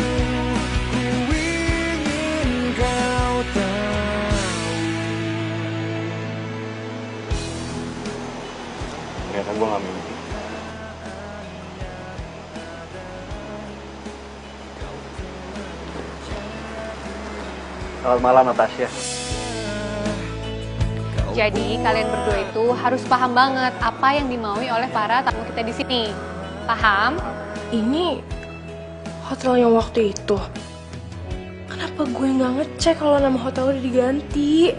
Speaker 1: Ku ingin kau tahu.
Speaker 2: Ternyata gue gak mimpi. Selamat malam, Natasha.
Speaker 7: Jadi kalian berdua itu harus paham banget apa yang dimaui oleh para tamu kita di sini. Paham?
Speaker 5: Ini hotel yang waktu itu. Kenapa gue nggak ngecek kalau nama hotel udah diganti?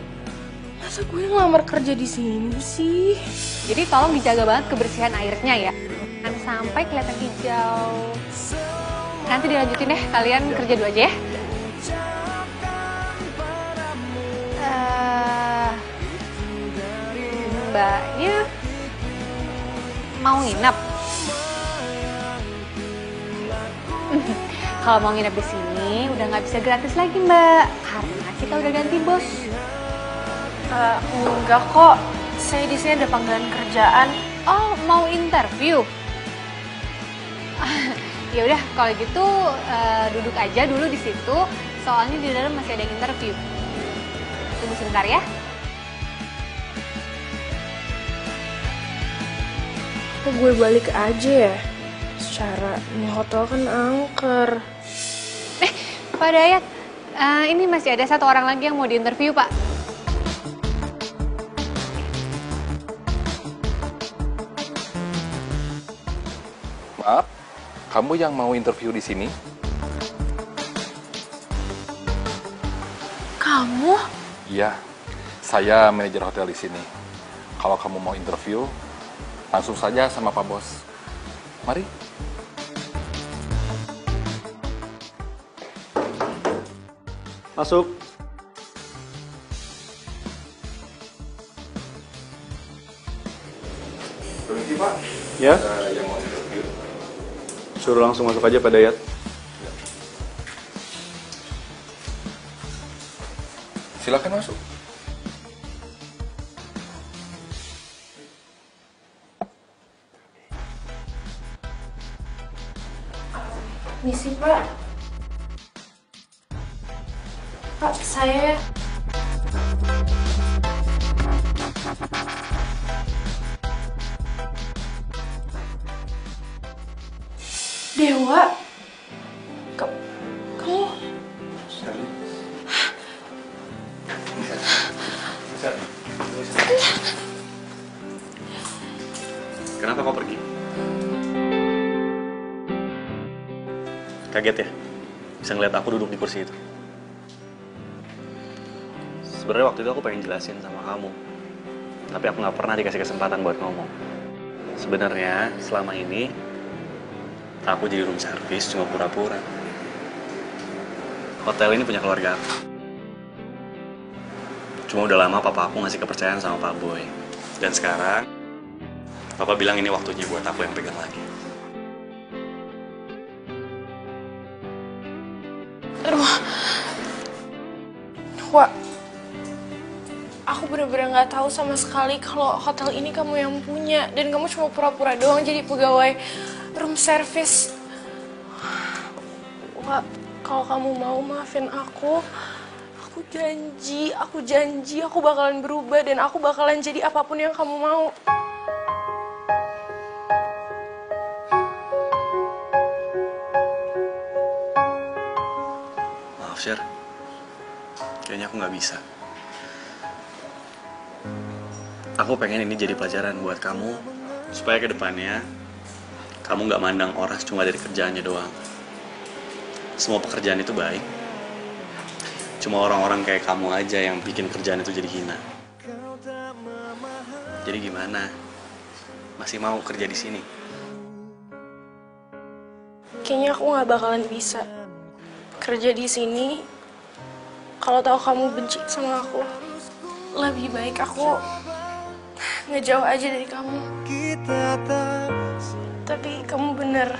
Speaker 5: Masa gue ngelamar kerja di sini sih?
Speaker 7: Jadi tolong dijaga banget kebersihan airnya ya. Jangan sampai kelihatan hijau. Nanti dilanjutin deh, kalian kerja dulu aja ya. Mbaknya mau nginep. Kalau mau nginep di sini udah nggak bisa gratis lagi, Mbak, karena kita udah ganti bos.
Speaker 5: Enggak kok, saya di sini ada panggilan kerjaan.
Speaker 7: Oh, mau interview? Ya udah, kalau gitu duduk aja dulu di situ. Soalnya di dalam masih ada yang interview. Tunggu sebentar ya.
Speaker 5: Kok gue balik aja ya? Secara ini hotel kan angker.
Speaker 7: Pak Dayat, ini masih ada satu orang lagi yang mau diinterview, Pak.
Speaker 6: Maaf, kamu yang mau interview di sini?
Speaker 5: Kamu?
Speaker 6: Iya, saya manajer hotel di sini. Kalau kamu mau interview, langsung saja sama Pak Bos. Mari.
Speaker 2: Masuk.
Speaker 6: Permisi, Pak.
Speaker 2: Ya?
Speaker 6: Yang mau interview.
Speaker 2: Suruh langsung masuk aja, Pak Dayat.
Speaker 6: Silakan masuk.
Speaker 5: Misi, Pak. Pak, saya... Dewa? Kamu...
Speaker 2: Kenapa kau pergi? Kaget ya? Bisa ngeliat aku duduk di kursi itu. Sebenarnya waktu itu aku pengen jelasin sama kamu. Tapi aku nggak pernah dikasih kesempatan buat ngomong. Sebenarnya selama ini aku jadi room service cuma pura-pura. Hotel ini punya keluarga aku. Cuma udah lama papa aku ngasih kepercayaan sama Pak Boy. Dan sekarang papa bilang ini waktunya buat aku yang pegang lagi.
Speaker 5: Aduh. Wak, aku bener-bener gak tahu sama sekali kalau hotel ini kamu yang punya. Dan kamu cuma pura-pura doang jadi pegawai room service. Wak, kalau kamu mau maafin aku janji aku bakalan berubah dan aku bakalan jadi apapun yang kamu mau.
Speaker 2: Sher. Kayaknya aku nggak bisa. Aku pengen ini jadi pelajaran buat kamu, supaya kedepannya kamu nggak mandang orang cuma dari kerjaannya doang. Semua pekerjaan itu baik. Cuma orang-orang kayak kamu aja yang bikin kerjaan itu jadi hina. Jadi gimana? Masih mau kerja di sini?
Speaker 5: Kayaknya aku nggak bakalan bisa kerja di sini kalau tahu kamu benci sama aku. Lebih baik aku ngejauh aja dari kamu. Tapi kamu bener,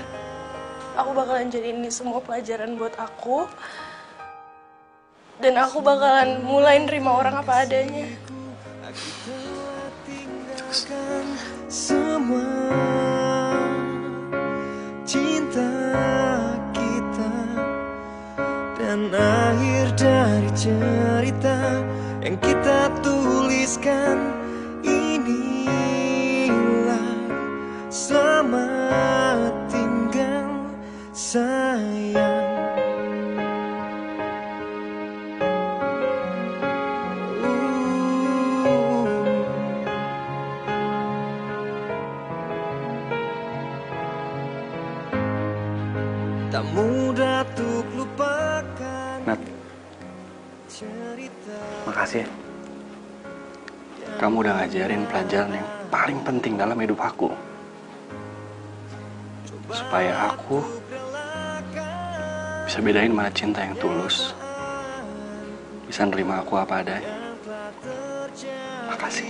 Speaker 5: aku bakalan jadi ini semua pelajaran buat aku. Dan aku bakalan mulai nerima orang apa adanya.
Speaker 1: Semua cinta kita dan akhir dari cerita yang kita tuliskan. Inilah selamat tinggal sayang. Tak mudah untuk lupakan.
Speaker 2: Nat, makasih ya. Kamu udah ngajarin pelajaran yang paling penting dalam hidup aku. Supaya aku bisa bedain mana cinta yang tulus, bisa nerima aku apa adanya. Makasih.